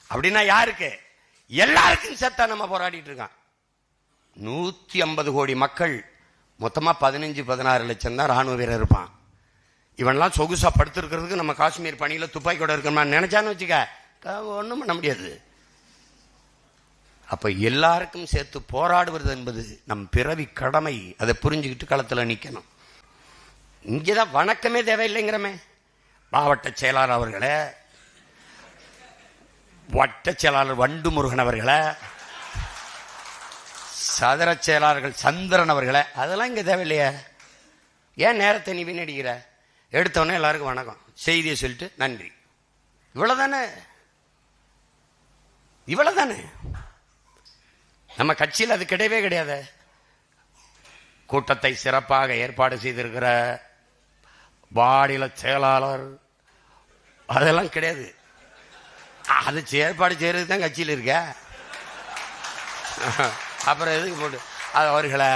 S1: அப்படின்னா யாருக்கு? எல்லாருக்கும் சேர்த்தா நம்ம போராடிட்டு இருக்கான். 150 கோடி மக்கள், மொத்தமா 15-16 லட்சம் தான் ராணுவ வீரர் இருப்பான். இவன்லாம் சொகுசா படுத்திருக்கிறதுக்கு நம்ம காஷ்மீர் பணியில துப்பாக்கி கூட இருக்கணுமா நினைச்சான்னு வச்சுக்க, ஒண்ணும் பண்ண முடியாது. அப்ப எல்லாருக்கும் சேர்த்து போராடுவது என்பது நம் பிறவி கடமை. அதை புரிஞ்சுக்கிட்டு களத்துல நிக்கணும். இங்கதான் வணக்கமே தேவையில்லைங்கிறமே. மாவட்ட செயலாளர் அவர்களே, வட்ட செயலாளர் வண்டு முருகன் அவர்களை, சதுர செயலாளர்கள் சந்திரன் அவர்களை, அதெல்லாம் இங்க தேவையில்லையே. ஏன் நேரத்தை நீ வீணடிக்கிற? எடுத்தோடனே எல்லாருக்கும் வணக்கம், செய்தியை சொல்லிட்டு நன்றி, இவ்வளவுதானே. இவ்வளவுதானே. நம்ம கட்சியில் அது கிடையவே கிடையாது. கூட்டத்தை சிறப்பாக ஏற்பாடு செய்திருக்கிற மாநில செயலாளர் அதெல்லாம் கிடையாது. அது ஏற்பாடு செய்யறது தான் கட்சியில் இருக்க. அப்புறம் எதுக்கு போட்டு அது அவர்களை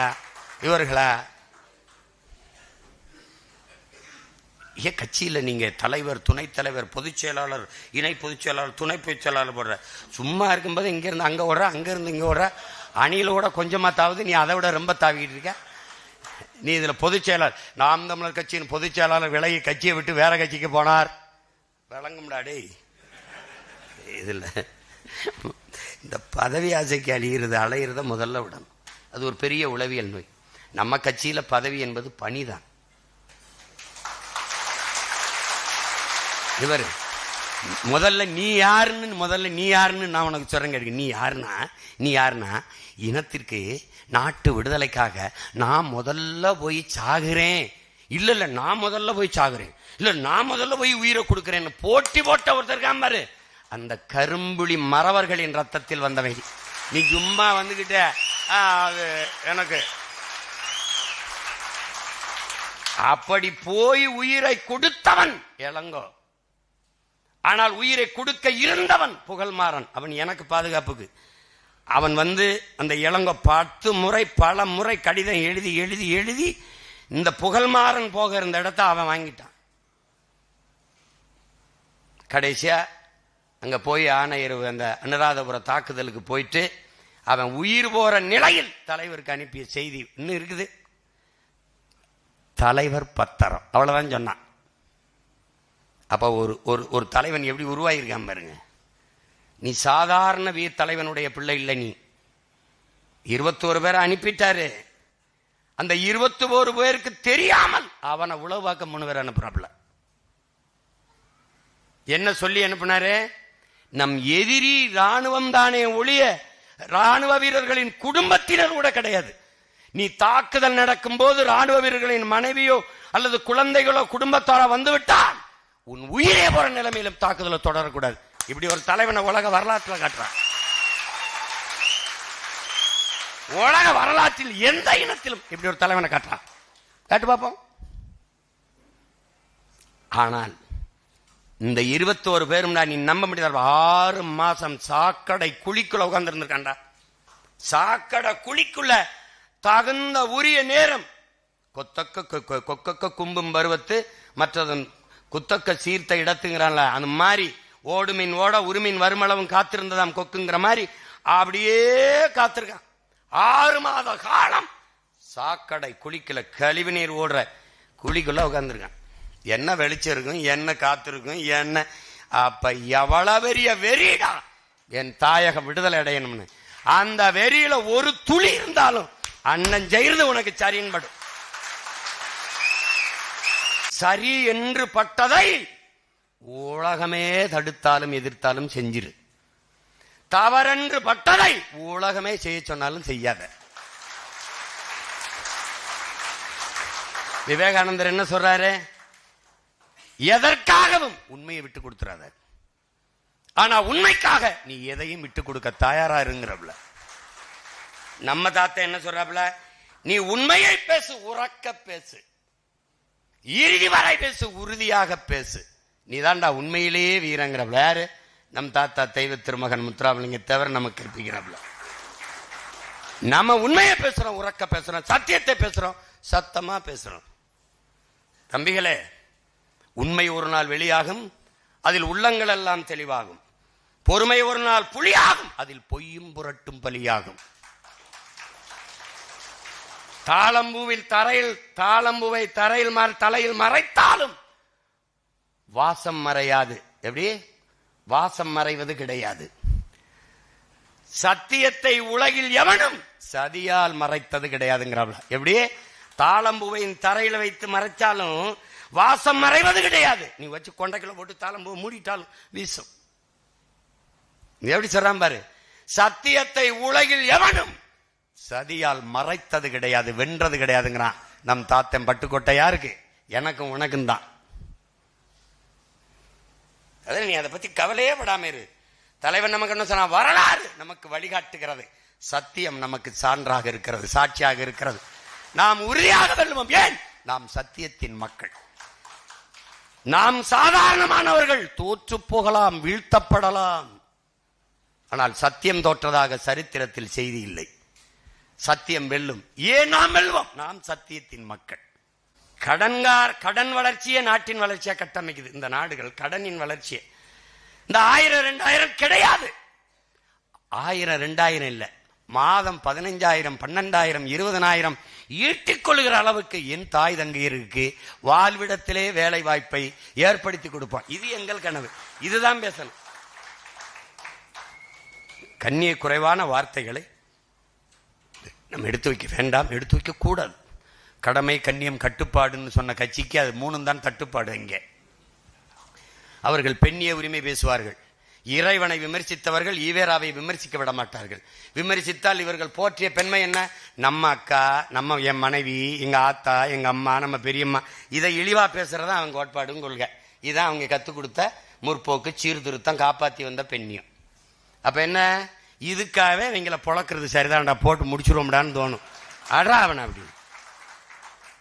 S1: இவர்களை? ஏன் கட்சியில் நீங்க தலைவர், துணைத் தலைவர், பொதுச் செயலாளர், இணை பொதுச் செயலாளர், துணை பொதுச் செயலாளர் போடுற? சும்மா இருக்கும்போது இங்க இருந்து அங்க ஓடுற, அங்க இருந்து இங்க ஓடுற. அணியிலோட கொஞ்சமா தாவது, நீ அதை விட ரொம்ப தாவிக்கிட்டு இருக்க. நீ இதுல பொதுச் செயலாளர், நாம் தமிழர் கட்சியின் பொதுச் செயலாளர் விலகி கட்சியை விட்டு வேற கட்சிக்கு போனார். விளங்கும்டாடே. இதுல இந்த பதவி ஆசைக்கு அலையிறத முதல்ல விடணும். அது ஒரு பெரிய உளவியல் நோய். நம்ம கட்சியில பதவி என்பது பணிதான். இவர் முதல்ல நீ யாருன்னு நான் உனக்கு சொல்றேன் கேட்க. நீ யாருன்னா இனத்திற்கு, நாட்டு விடுதலைக்காக நான் முதல்ல போய் சாகுறேன். இல்ல நான் முதல்ல போய் சாகுறேன், இல்ல நான் முதல்ல போய் உயிரை கொடுக்கிறேன்னு போட்டி போட்ட ஒருத்தர் பாரு. அந்த கரும்புலி மறவர்களின் ரத்தத்தில் வந்தவன். நீ சும்மா வந்துகிட்ட எனக்கு அப்படி போய் உயிரை கொடுத்தவன் இளங்கோ. ஆனால் உயிரை கொடுக்க இருந்தவன் புகழ்மாறன். அவன் எனக்கு பாதுகாப்புக்கு அவன் அந்த இளங்கோ 10 முறை பல முறை கடிதம் எழுதி எழுதி எழுதி இந்த புகழ்மாறன் போக இருந்த இடத்த அவன் வாங்கிட்டான். கடைசியா அங்க போய் ஆணையர் அந்த அனுராதபுர தாக்குதலுக்கு போயிட்டு அவன் உயிர் போற நிலையில் தலைவருக்கு அனுப்பிய செய்தி இன்னும் இருக்குது. தலைவர் பத்திரம், அவ்வளவுதான் சொன்னான். அப்ப ஒரு தலைவன் எப்படி உருவாயிருக்கான் பாருங்க. நீ சாதாரண வீர் தலைவனுடைய பிள்ளை இல்லை. நீ 21 பேரை அனுப்பிட்டாரு. அந்த 21 பேருக்கு தெரியாமல் அவனை உளவாக்க 3 பேர் அனுப்புறாப்புல. என்ன சொல்லி அனுப்பினாரு? நம் எதிரி ராணுவம் தானே ஒழிய ராணுவ வீரர்களின் குடும்பத்தினர் கூட கிடையாது. நீ தாக்குதல் நடக்கும் போது ராணுவ வீரர்களின் மனைவியோ அல்லது குழந்தைகளோ குடும்பத்தாரோ வந்துவிட்டால் உன் உயிரே போற நிலைமையிலும் தாக்குதலை தொடரக்கூடாது. இப்படி ஒரு தலைவனை உலக வரலாற்றில் காட்டுறான். உலக வரலாற்றில் எந்த இனத்திலும் இப்படி ஒரு தலைவனை காட்டுறான். காட்டு பார்ப்போம். ஆனால் இந்த 21 பேரும் நீ நம்ப முடியாது. 6 மாசம் சாக்கடை குழிக்குள்ள உட்கார்ந்து இருந்திருக்காண்டா. சாக்கடை குழிக்குள்ள தகுந்த உரிய நேரம் கொக்கக்க கும்பும் பருவத்து மற்றதும் குத்தக்க சீர்த்த இடத்துங்கிறான்ல, அந்த மாதிரி ஓடுமீன் ஓட உருமீன் வருமளவும் காத்திருந்ததாம் கொக்குங்கிற மாதிரி அப்படியே காத்திருக்கான். 6 மாத காலம் சாக்கடை குழிக்குள்ள கழிவு நீர் ஓடுற குழிக்குள்ள உட்கார்ந்துருக்கான். என்ன வெளிச்சம் இருக்கும், என்ன காத்திருக்கும், என்ன. அப்ப எவ்வளவு பெரிய வெறிடா என் தாயக விடுதலை அடையணும்னு. அந்த வெறியில ஒரு துளி இருந்தாலும் அண்ணன் செய்யறது உனக்கு சரின்னு படும். சரி என்று பட்டதை உலகமே தடுத்தாலும் எதிர்த்தாலும் செஞ்சிரு. தவறென்று பட்டதை உலகமே செய்ய சொன்னாலும் செய்யாத. விவேகானந்தர் என்ன சொல்றாரு? எதற்காகவும் உண்மையை விட்டு கொடுத்துறாத, ஆனா உண்மைக்காக நீ எதையும் விட்டு கொடுக்க தயாரா இருங்கிறப்ல. நம்ம தாத்தா என்ன சொல்றாப்ல? நீ உண்மையை பேசு, உறக்க பேசு, இறுதி வரை பேசு, உறுதியாக பேசு, நீ தாண்டா உண்மையிலேயே வீரங்கிறப்ல. யாரு? நம் தாத்தா தெய்வ திருமகன் முத்துராமலிங்க தேவர் நமக்கு கற்பிக்கிறப்ல. நம்ம உண்மையை பேசுறோம், உறக்க பேசுறோம், சத்தியத்தை பேசுறோம், சத்தமா பேசுறோம். தம்பிகளே, உண்மை ஒரு நாள் வெளியாகும், அதில் உள்ளங்கள் எல்லாம் தெளிவாகும். பொறுமை ஒரு நாள் புலியாகும், அதில் பொய்யும் புரட்டும் பலியாகும். தாளம்பூவை தலையில் மறைத்தாலும் வாசம் மறையாது. எப்படி? வாசம் மறைவது கிடையாது. சத்தியத்தை உலகில் எவனும் சதியால் மறைத்தது கிடையாதுங்கிறாப்ல. எப்படி? தாளம்பூவின் தரையில் வைத்து மறைச்சாலும் வாசம் மறைவது கிடையாது. நீ வச்சு கொண்டைக்குள்ள போட்டு தாளம்பூ மூடிட்டாலும் வீசும். எப்படி சொல்றான் பாரு, சத்தியத்தை உலகில் எவனும் சதியால் மறைத்தது கிடையாது, வென்றது கிடையாதுங்கிறான். நம் தாத்தன் பட்டுக்கோட்டை யாருக்கு? எனக்கும் உனக்கும் தான். நீ அதை பத்தி கவலையே படாம இரு. தலைவன் நமக்கு என்ன சொன்னா, வரலாறு நமக்கு வழிகாட்டுகிறது, சத்தியம் நமக்கு சான்றாக இருக்கிறது, சாட்சியாக இருக்கிறது. நாம் உறுதியாக வெல்லுவோம். ஏன்? நாம் சத்தியத்தின் மக்கள். நாம் சாதாரணமானவர்கள், தோற்று போகலாம், வீழ்த்தப்படலாம். ஆனால் சத்தியம் தோற்றதாக சரித்திரத்தில் செய்தி இல்லை. சத்தியம் வெல்லும். ஏன் நாம் வெல்வோம்? நாம் சத்தியத்தின் மக்கள். கடன் வளர்ச்சியே நாட்டின் வளர்ச்சியை கட்டமைக்குது. இந்த நாடுகள் கடனின் வளர்ச்சியை. இந்த 1000-2000 கிடையாது. 1000-2000 இல்ல, மாதம் 15,000 12,000 20,000 ஈட்டிக் கொள்கிற அளவுக்கு என் தாய் தங்கையருக்கு வாழ்விடத்திலே வேலை வாய்ப்பை ஏற்படுத்தி கொடுப்போம். இது எங்கள் கனவு. இதுதான் பேசணும். கண்ணிய குறைவான வார்த்தைகளை நம்ம எடுத்து வைக்க வேண்டாம், எடுத்து வைக்க கூடாது. கடமை, கண்ணியம், கட்டுப்பாடுன்னு சொன்ன கட்சிக்கு அது 3 தான் தட்டுப்பாடு. இங்கே அவர்கள் பெண்ணிய உரிமை பேசுவார்கள். இறைவனை விமர்சித்தவர்கள் ஈவேராவை விமர்சிக்க விட மாட்டார்கள். விமர்சித்தால் இவர்கள் போற்றிய பெண்மை என்ன? நம்ம அக்கா, நம்ம என் மனைவி, எங்க ஆத்தா, எங்க அம்மா, நம்ம பெரியம்மா, இதை இழிவா பேசுறதா அவங்க கோட்பாடுன்னு கொள்கை. இதான் அவங்க கத்துக் கொடுத்த முற்போக்கு, சீர்திருத்தம், காப்பாற்றி வந்த பெண்ணியம். அப்ப என்ன? இதுக்காகவே இவங்களை பொழக்கிறது சரிதான்டா, போட்டு முடிச்சிருவோம்டான்னு தோணும். அடா அவன் அப்படி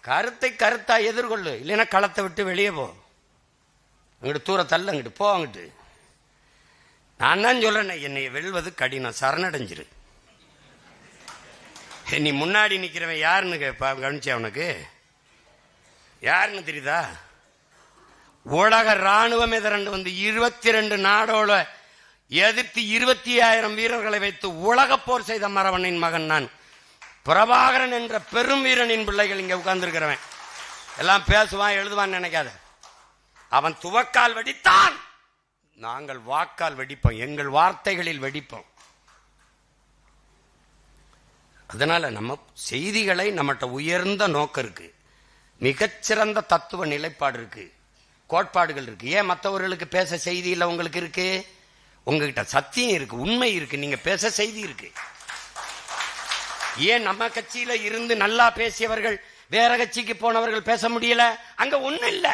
S1: கருத்தை கருத்தா எதிர்கொள்ளு, இல்லைன்னா களத்தை விட்டு வெளியே போ, அங்கிட்டு தூர தள்ள, அங்கிட்டு போ. அங்கிட்டு நான் தான் சொல்றேன், என்னை வெல்வது கடினம், சரணடைஞ்சிரு. நீ முன்னாடி நிக்கிறவன் யாருன்னு கவனிச்ச? அவனுக்கு யாருன்னு தெரியுதா? உலக ராணுவமே திரண்டு வந்து 22 நாடோட எதிர்த்து 20,000 வீரர்களை வைத்து உலக போர் செய்த மரவனின் மகன் நான். பிரபாகரன் என்ற பெரும் வீரனின் பிள்ளைகள் இங்க உட்கார்ந்துருக்கிறவன். எல்லாம் பேசுவான், எழுதுவான் நினைக்காத. அவன் துவக்கால் வெடித்தான், நாங்கள் வாக்கால் வெடிப்போம், எங்கள் வார்த்தைகளில் வெடிப்போம். அதனால நம்ம செய்திகளை நம்மகிட்ட உயர்ந்த நோக்கம் இருக்கு, மிகச்சிறந்த தத்துவ நிலைப்பாடு இருக்கு, கோட்பாடுகள் இருக்கு. ஏன் மற்றவர்களுக்கு பேச செய்தி இல்லை? உங்களுக்கு இருக்கு. உங்ககிட்ட சத்தியம் இருக்கு, உண்மை இருக்கு, நீங்க பேச செய்தி இருக்கு. ஏன் நம்ம கட்சியில இருந்து நல்லா பேசியவர்கள் வேற கட்சிக்கு போனவர்கள் பேச முடியல? அங்க ஒண்ணு இல்ல.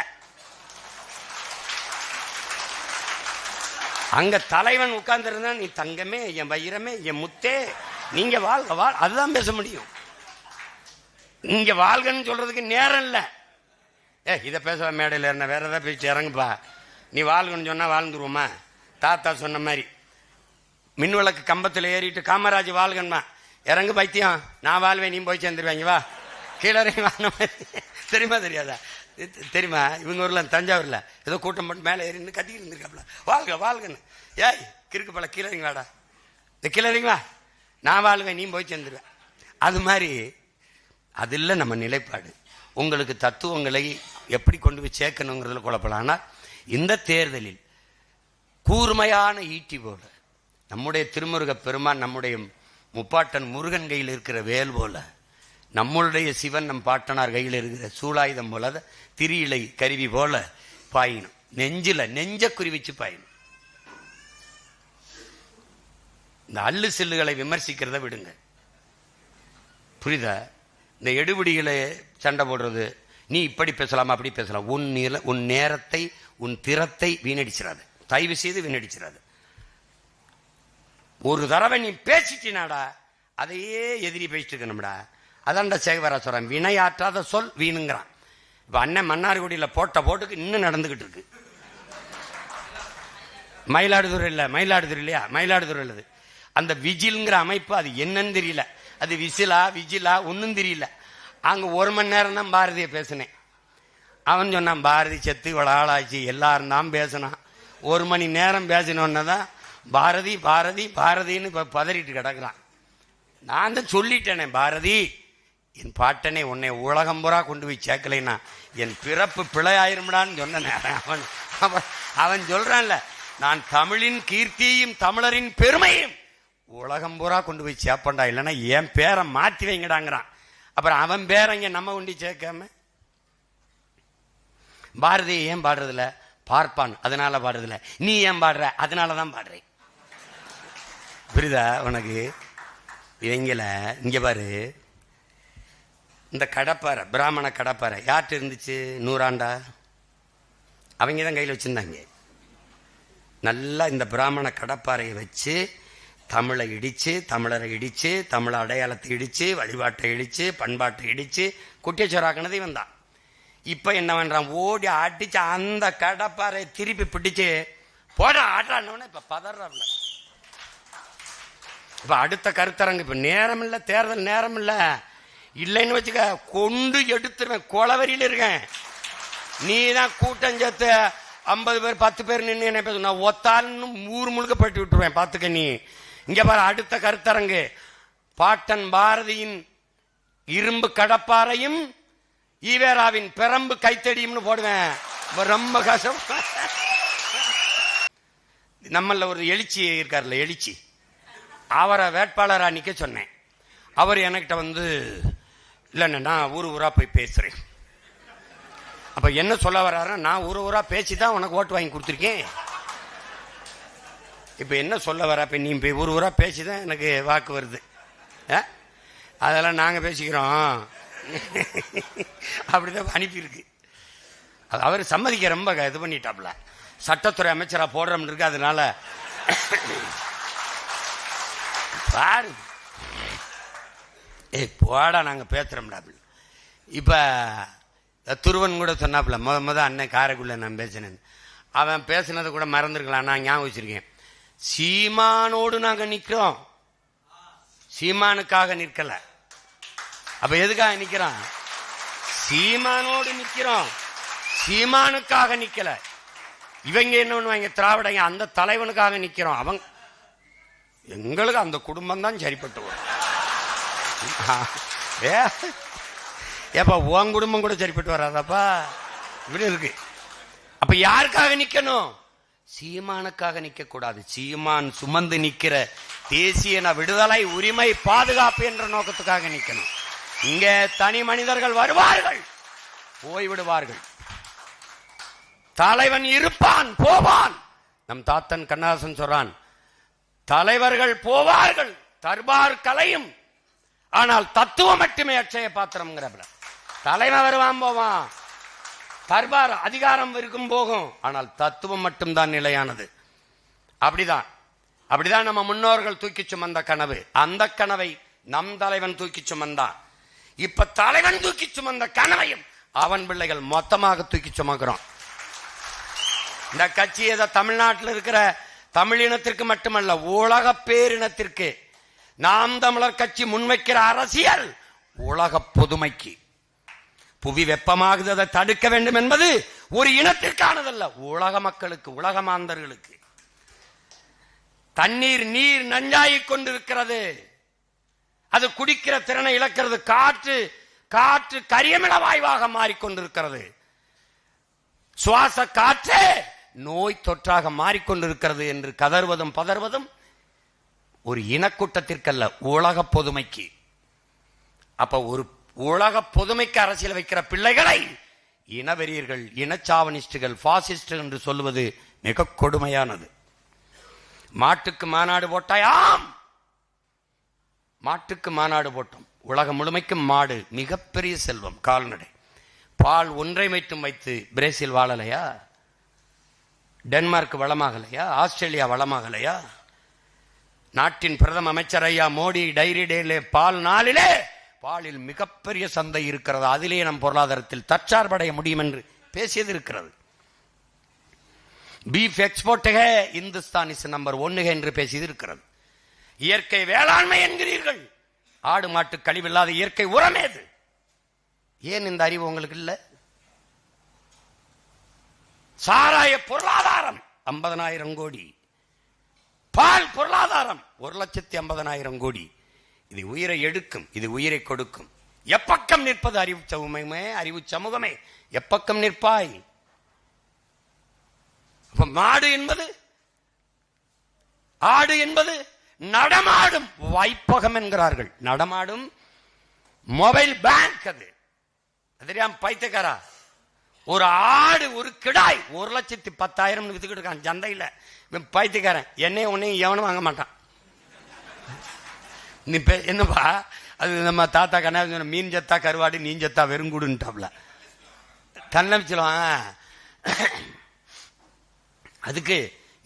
S1: அங்க தலைவன் உட்கார்ந்து இருந்தா, நீ தங்கமே, என் வைரமே, என் முத்தே, நீங்க வாழ்க வாழ், அதுதான் பேச முடியும். இங்க வாழ்கன்னு சொல்றதுக்கு நேரம் இல்ல. இதை பேச மேடையில் என்ன, வேற ஏதாவது பேச்சு இறங்குப்பா. நீ வாழ்கன்னு சொன்னா வாழ்ந்துருவோமா? தாத்தா சொன்ன மாதிரி மின்விளக்கு கம்பத்தில் ஏறிட்டு காமராஜ் வாழ்கன்மா, இறங்கு பைத்தியம், நான் வாழ்வேன், நீ போய் சேர்ந்துருவாங்க, வா கீழே வாழ்ன மாதிரி. தெரியுமா தெரியாதா? தெரியுமா? இவங்க ஊர்ல, தஞ்சாவூர்ல ஏதோ கூட்டம் போட்டு மேலே ஏறின்னு கத்தி இருந்திருக்காப்ல, வாழ்க வாழ்கன்னு. ஏய் கிறுக்கு பல கீழே வாடா, இந்த கீழே இறங்களா, நான் வாழ்வேன், நீ போய் சேர்ந்துருவேன். அது மாதிரி அது இல்லை நம்ம நிலைப்பாடு. உங்களுக்கு தத்துவங்களை எப்படி கொண்டு போய் சேர்க்கணுங்கிறதுல குழப்பலாம். ஆனால் இந்த தேர்தலில் கூர்மையான ஈட்டி போல நம்முடைய திருமுருக பெருமான், நம்முடைய முப்பாட்டன் முருகன் கையில் இருக்கிற வேல் போல, நம்மளுடைய சிவன் நம் பாட்டனார் கையில் இருக்கிற சூலாயுதம் போல, திரியிலை கருவி போல பாயினும். நெஞ்ச குறிவிச்சு பாயினும். இந்த அள்ளு சில்லுகளை விமர்சிக்கிறத விடுங்க, புரியுதா? இந்த எடுபிடிகளை சண்டை போடுறது, நீ இப்படி பேசலாமா அப்படி பேசலாம், உன் நேரத்தை, உன் திறத்தை வீணடிச்சிடாது, தயவு செய்து வீணடிச்சிடாது. ஒரு தடவை நீ பேசிட்டினாடா, அதையே எதிரி பேசிட்டு இருக்கணும்டா. அதான்டா சேகவரா சொல்றான், வினையாற்றாத சொல் வீணுங்கிறான். இப்ப அண்ணன் மன்னார்குடியில போட்ட போட்டுக்கு இன்னும் நடந்துகிட்டு இருக்கு. மயிலாடுதுறை இல்ல, மயிலாடுதுறை இல்லையா, மயிலாடுதுறை உள்ளது. அந்த விஜில்ங்கிற அமைப்பு அது என்னன்னு தெரியல, அது விஜிலா ஒன்னும் தெரியல. அங்க 1 மணி நேரம் தான் பாரதிய பேசினேன். அவன் சொன்னான், பாரதி செத்து இவ்வளவு ஆளாச்சு, எல்லாரும் தான் பேசினான். 1 மணி நேரம் பேசினோன்னதான் பாரதி பாரதி பாரதின்னு இப்ப பதறிட்டு கிடக்குறான். நான் தான் சொல்லிட்டேனே, பாரதி என் பாட்டனே உன்னை உலகம் பூரா கொண்டு போய் சேர்க்கலைன்னா என் பிறப்பு பிழை ஆயிரும்டான்னு சொன்னேன். அவன் சொல்றான்ல, நான் தமிழின் கீர்த்தியையும் தமிழரின் பெருமையும் உலகம் பூரா கொண்டு போய் சேர்ப்பண்டா, இல்லைன்னா என் பேரை மாத்தி வைங்கடாங்கிறான். அப்புறம் அவன் பேரை இங்க நம்ம கொண்டு சேர்க்காம பாரதி ஏன் பாடுறதில்ல? பார்ப்பான் அதனால பாடுறதில்ல. நீ ஏன் பாடுற? அதனாலதான் பாடுறேன். புரியுதா உனக்கு? இவங்கள இங்க பாரு, இந்த கடப்பாறை, பிராமண கடப்பாறை யார்கிட்ட இருந்துச்சு? 100 ஆண்டா அவங்க தான் கையில் வச்சிருந்தாங்க. நல்லா இந்த பிராமண கடப்பாறையை வச்சு தமிழை இடிச்சு, தமிழரை இடிச்சு, தமிழ் அடையாளத்தை இடிச்சு, வழிபாட்டை இடிச்சு, பண்பாட்டை இடிச்சு குட்டியச்சோராக்கினது இவன் தான். இப்ப என்ன பண்றான்? ஓடி அடிச்சு அந்த கடப்பாறை திருப்பி பிடிச்சு போட ஆட்டான்னு இப்ப பதறாப்ல. இப்ப அடுத்த கருத்தரங்கு, இப்ப நேரம் இல்ல, தேர்தல் நேரம் இல்ல, இல்லைன்னு வச்சுக்க கொண்டு எடுத்துருவேன். கொலவரியில இருக்கேன். நீ தான் கூட்டம் சேர்த்து 50 பேர் 10 பேர் நின்று என்ன பேச, நான் ஒத்தான்னு ஊர் முழுக்க போயிட்டு விட்டுருவேன். பாத்துக்க நீ. இங்க பாரு, அடுத்த கருத்தரங்கு பாட்டன் பாரதியின் இரும்பு கடப்பாறையும் ஈவேராவின் பெரம்பு கைத்தடியும்னு போடுவேன். ரொம்ப கஷ்டம். நம்மள ஒரு எழுச்சி இருக்காருல்ல, எழுச்சி, அவரை வேட்பாளரா நிக்க சொன்னேன். அவர் என்கிட்ட வந்து, இல்லைண்ணா நான் ஊரா போய் பேசுறேன். அப்ப என்ன சொல்ல வர்றாரு? நான் ஊரா பேசிதான் உனக்கு ஓட்டு வாங்கி கொடுத்துருக்கேன். இப்ப என்ன சொல்ல வர? இப்ப நீ ஊரா பேசிதான் எனக்கு வாக்கு வருது. அதெல்லாம் நாங்க பேசிக்கிறோம். அப்படிதான் அனுப்பியிருக்கு. அவர் சம்மதிக்க ரொம்ப இது பண்ணிட்டாப்ல. சட்டத்துறை அமைச்சரா போடுறோம் இருக்கு. அதனால பாரு, போடா நாங்க பேசுறோம்டா. இப்ப துருவன் கூட சொன்னாப்புல, முத அண்ணன் காரைக்குள்ள நான் பேசினேன். அவன் பேசினதை கூட மறந்துருக்கலாம், நான் ஞாபகம் வச்சிருக்கேன். சீமானோடு நாங்க நிக்கிறோம், சீமானுக்காக நிற்கல. அப்ப எதுக்காக நிக்கிறோம்? சீமானோடு நிக்கிறோம், சீமானுக்காக நிக்கல. இவங்க என்ன பண்ணுவாங்க? திராவிடங்க அந்த தலைவனுக்காக நிக்கிறோம். அவங்க எங்களுக்கு அந்த குடும்பம் தான் சரிப்பட்டு வரும். ஏப்பா உன் குடும்பம் கூட சரிப்பட்டு வராதப்பா, இப்படி இருக்கு. அப்ப யாருக்காக நிக்கணும்? சீமானுக்காக நிக்க கூடாது. சீமான் சுமந்து நிக்கிற தேசிய விடுதலை, உரிமை, பாதுகாப்பு என்ற நோக்கத்துக்காக நிக்கணும். இங்க தனி மனிதர்கள் வருவார்கள், போய்விடுவார்கள். தலைவன் இருப்பான், போவான். நம் தாத்தன் கண்ணதாசன் சொல்றான், தலைவர்கள் போவார்கள், தர்பார் கலையும், ஆனால் தத்துவம் மட்டுமே அட்சய பாத்திரம். தலைவன் வருவான், போவான், தர்பார் அதிகாரம் இருக்கும் போகும், ஆனால் தத்துவம் மட்டும்தான் நிலையானது. அப்படிதான் நம்ம முன்னோர்கள் தூக்கி சுமந்த கனவு. அந்த கனவை நம் தலைவன் தூக்கி சுமந்தான். இப்ப தலைவன் தூக்கி சுமந்த கனவையும் அவன் பிள்ளைகள் மொத்தமாக தூக்கி சுமக்கிறோம். இந்த கட்சி ஏதோ தமிழ்நாட்டில் இருக்கிற தமிழினத்திற்கு மட்டுமல்ல, உலக பேரினத்திற்கு. நாம் தமிழர் கட்சி முன்வைக்கிற அரசியல் உலக பொதுமைக்கு. புவி வெப்பமாகுது, அதை தடுக்க வேண்டும் என்பது ஒரு இனத்திற்கானதல்ல, உலக மக்களுக்கு, உலக மாந்தர்களுக்கு. தண்ணீர் நீர் நஞ்சாகிக் கொண்டிருக்கிறது, அது குடிக்கிற திறனை இழக்கிறது. காற்று கரியமில வாயுவாக மாறிக்கொண்டிருக்கிறது. சுவாச காற்றே நோய் தொற்றாக மாறிக்கொண்டிருக்கிறது என்று கதறுவதும் பதறுவதும் ஒரு இனக்கூட்டத்திற்கல்ல, உலக பொதுமைக்கு. அப்ப ஒரு உலக பொதுமைக்கு அரசியல் வைக்கிற பிள்ளைகளை இனவெறியர்கள், இனச்சாவனிஸ்டுகள், பாசிஸ்டுகள் என்று சொல்லுவது மிக கொடுமையானது. மாட்டுக்கு மாநாடு போட்டாயாம், மாட்டுக்கு மாநாடு போட்டோம். உலகம் முழுமைக்கும் மாடு மிகப்பெரிய செல்வம், கால்நடை. பால் ஒன்றை மட்டும் வைத்து பிரேசில் வாழலையா? டென்மார்க் வளமாகலையா? ஆஸ்திரேலியா வளமாகலையா? நாட்டின் பிரதம அமைச்சர் ஐயா மோடி டைரி டேலே பால் நாளிலே பாலில் மிகப்பெரிய சந்தை இருக்கிறது, அதிலேயே நம் பொருளாதாரத்தில் தற்சார்படைய முடியும் என்று பேசியது இருக்கிறது. Beef export Hindustan is number 1 என்று பேசியது இருக்கிறது. இயற்கை வேளாண்மை என்கிறீர்கள், ஆடு மாட்டு கழிவில்லாத இயற்கை உரமேது. ஏன் இந்த அறிவு உங்களுக்கு இல்ல? சாராய பொருளாதாரம் 50,000 கோடி, பால் பொருளாதாரம் 1,50,000 கோடி. இது உயிரை எடுக்கும், இது உயிரை கொடுக்கும். எப்பக்கம் நிற்பது அறிவு சமூகமே, அறிவு சமூகமே எப்பக்கம் நிற்பாய்? மாடு என்பது, ஆடு என்பது நடமாடும் வைப்பகம் என்கிறார்கள். நடமாடும் மொபைல் பேங்க். அது தெரியாம பைத்தியக்காரா, ஒரு ஆடு ஒரு கிடாய் 1,10,000 வித்துக்கிட்டு இருக்கான் சந்தையில். பைத்தியக்காரன் என்னையும் உன்னையும் எவனும் வாங்க மாட்டான். நீ என்னப்பா அது நம்ம தாத்தா கண்ணா மீன் ஜத்தா கருவாடு நீன் ஜத்தா வெறுங்கூடுன்ட்டாப்ல கண்ணமிச்சிடுவான். அதுக்கு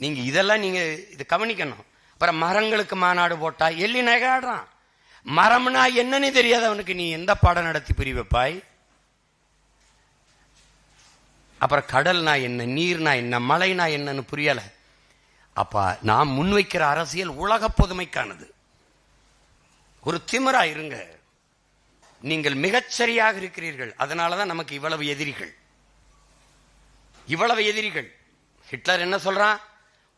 S1: நீங்க இதெல்லாம் நீங்க இது கவனிக்கணும். அப்புறம் மரங்களுக்கு மாநாடு போட்டா எள்ளி நகையாடுறான். மரம்னா என்னன்னு தெரியாத அவனுக்கு நீ எந்த பாடம் நடத்தி புரிய வைப்பாய்? அப்புறம் கடல்னா என்ன, நீர்னா என்ன, மழைனா என்னன்னு புரியல. அப்ப நாம் முன்வைக்கிற அரசியல் உலக பொதுமைக்கானது. ஒரு திமிரா இருங்க. நீங்கள் மிகச்சரியாக இருக்கிறீர்கள், அதனாலதான் நமக்கு இவ்வளவு எதிரிகள், இவ்வளவு எதிரிகள். ஹிட்லர் என்ன சொல்றான்?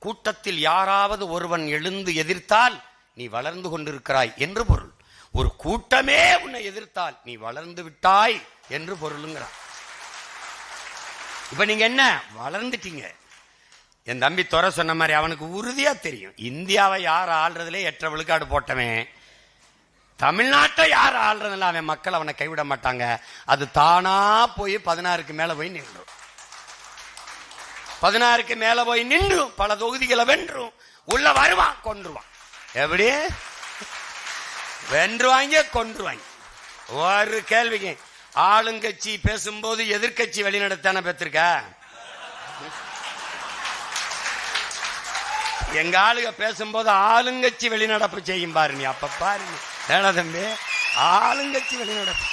S1: கூட்டத்தில் யாராவது ஒருவன் எழுந்து எதிர்த்தால் நீ வளர்ந்து கொண்டிருக்கிறாய் என்று பொருள். ஒரு கூட்டமே உன்னை எதிர்த்தால் நீ வளர்ந்து விட்டாய் என்று பொருளுங்கிறான். இப்ப நீங்க என்ன வளர்ந்துட்டீங்க. என் தம்பி துறை சொன்ன மாதிரி அவனுக்கு உறுதியா தெரியும், இந்தியாவை யார் ஆள்றதுல 8 விழுக்காடு போட்டவன் தமிழ்நாட்டை யார் ஆள்றதுல அவன் மக்கள் அவனை கைவிட மாட்டாங்க. அது தானா போய் 16க்கு மேல போய் நின்றும், 16க்கு மேல போய் நின்றும் பல தொகுதிகளை வென்றும் உள்ள வருவான், கொன்றுவான். எப்படி வென்றுவாங்க, கொன்றுவாங்க. ஒரு கேள்விக்கு ஆளுங்கட்சி பேசும்போது எதிர்கட்சி வெளிநடத்தான பெற்றிருக்க. எங்க ஆளுங்க பேசும்போது ஆளுங்கட்சி வெளிநடப்பு செய்யும் பாரு. நீ அப்ப பாரு ஏடா தம்பி, ஆளுங்கட்சி வெளிநடப்பு.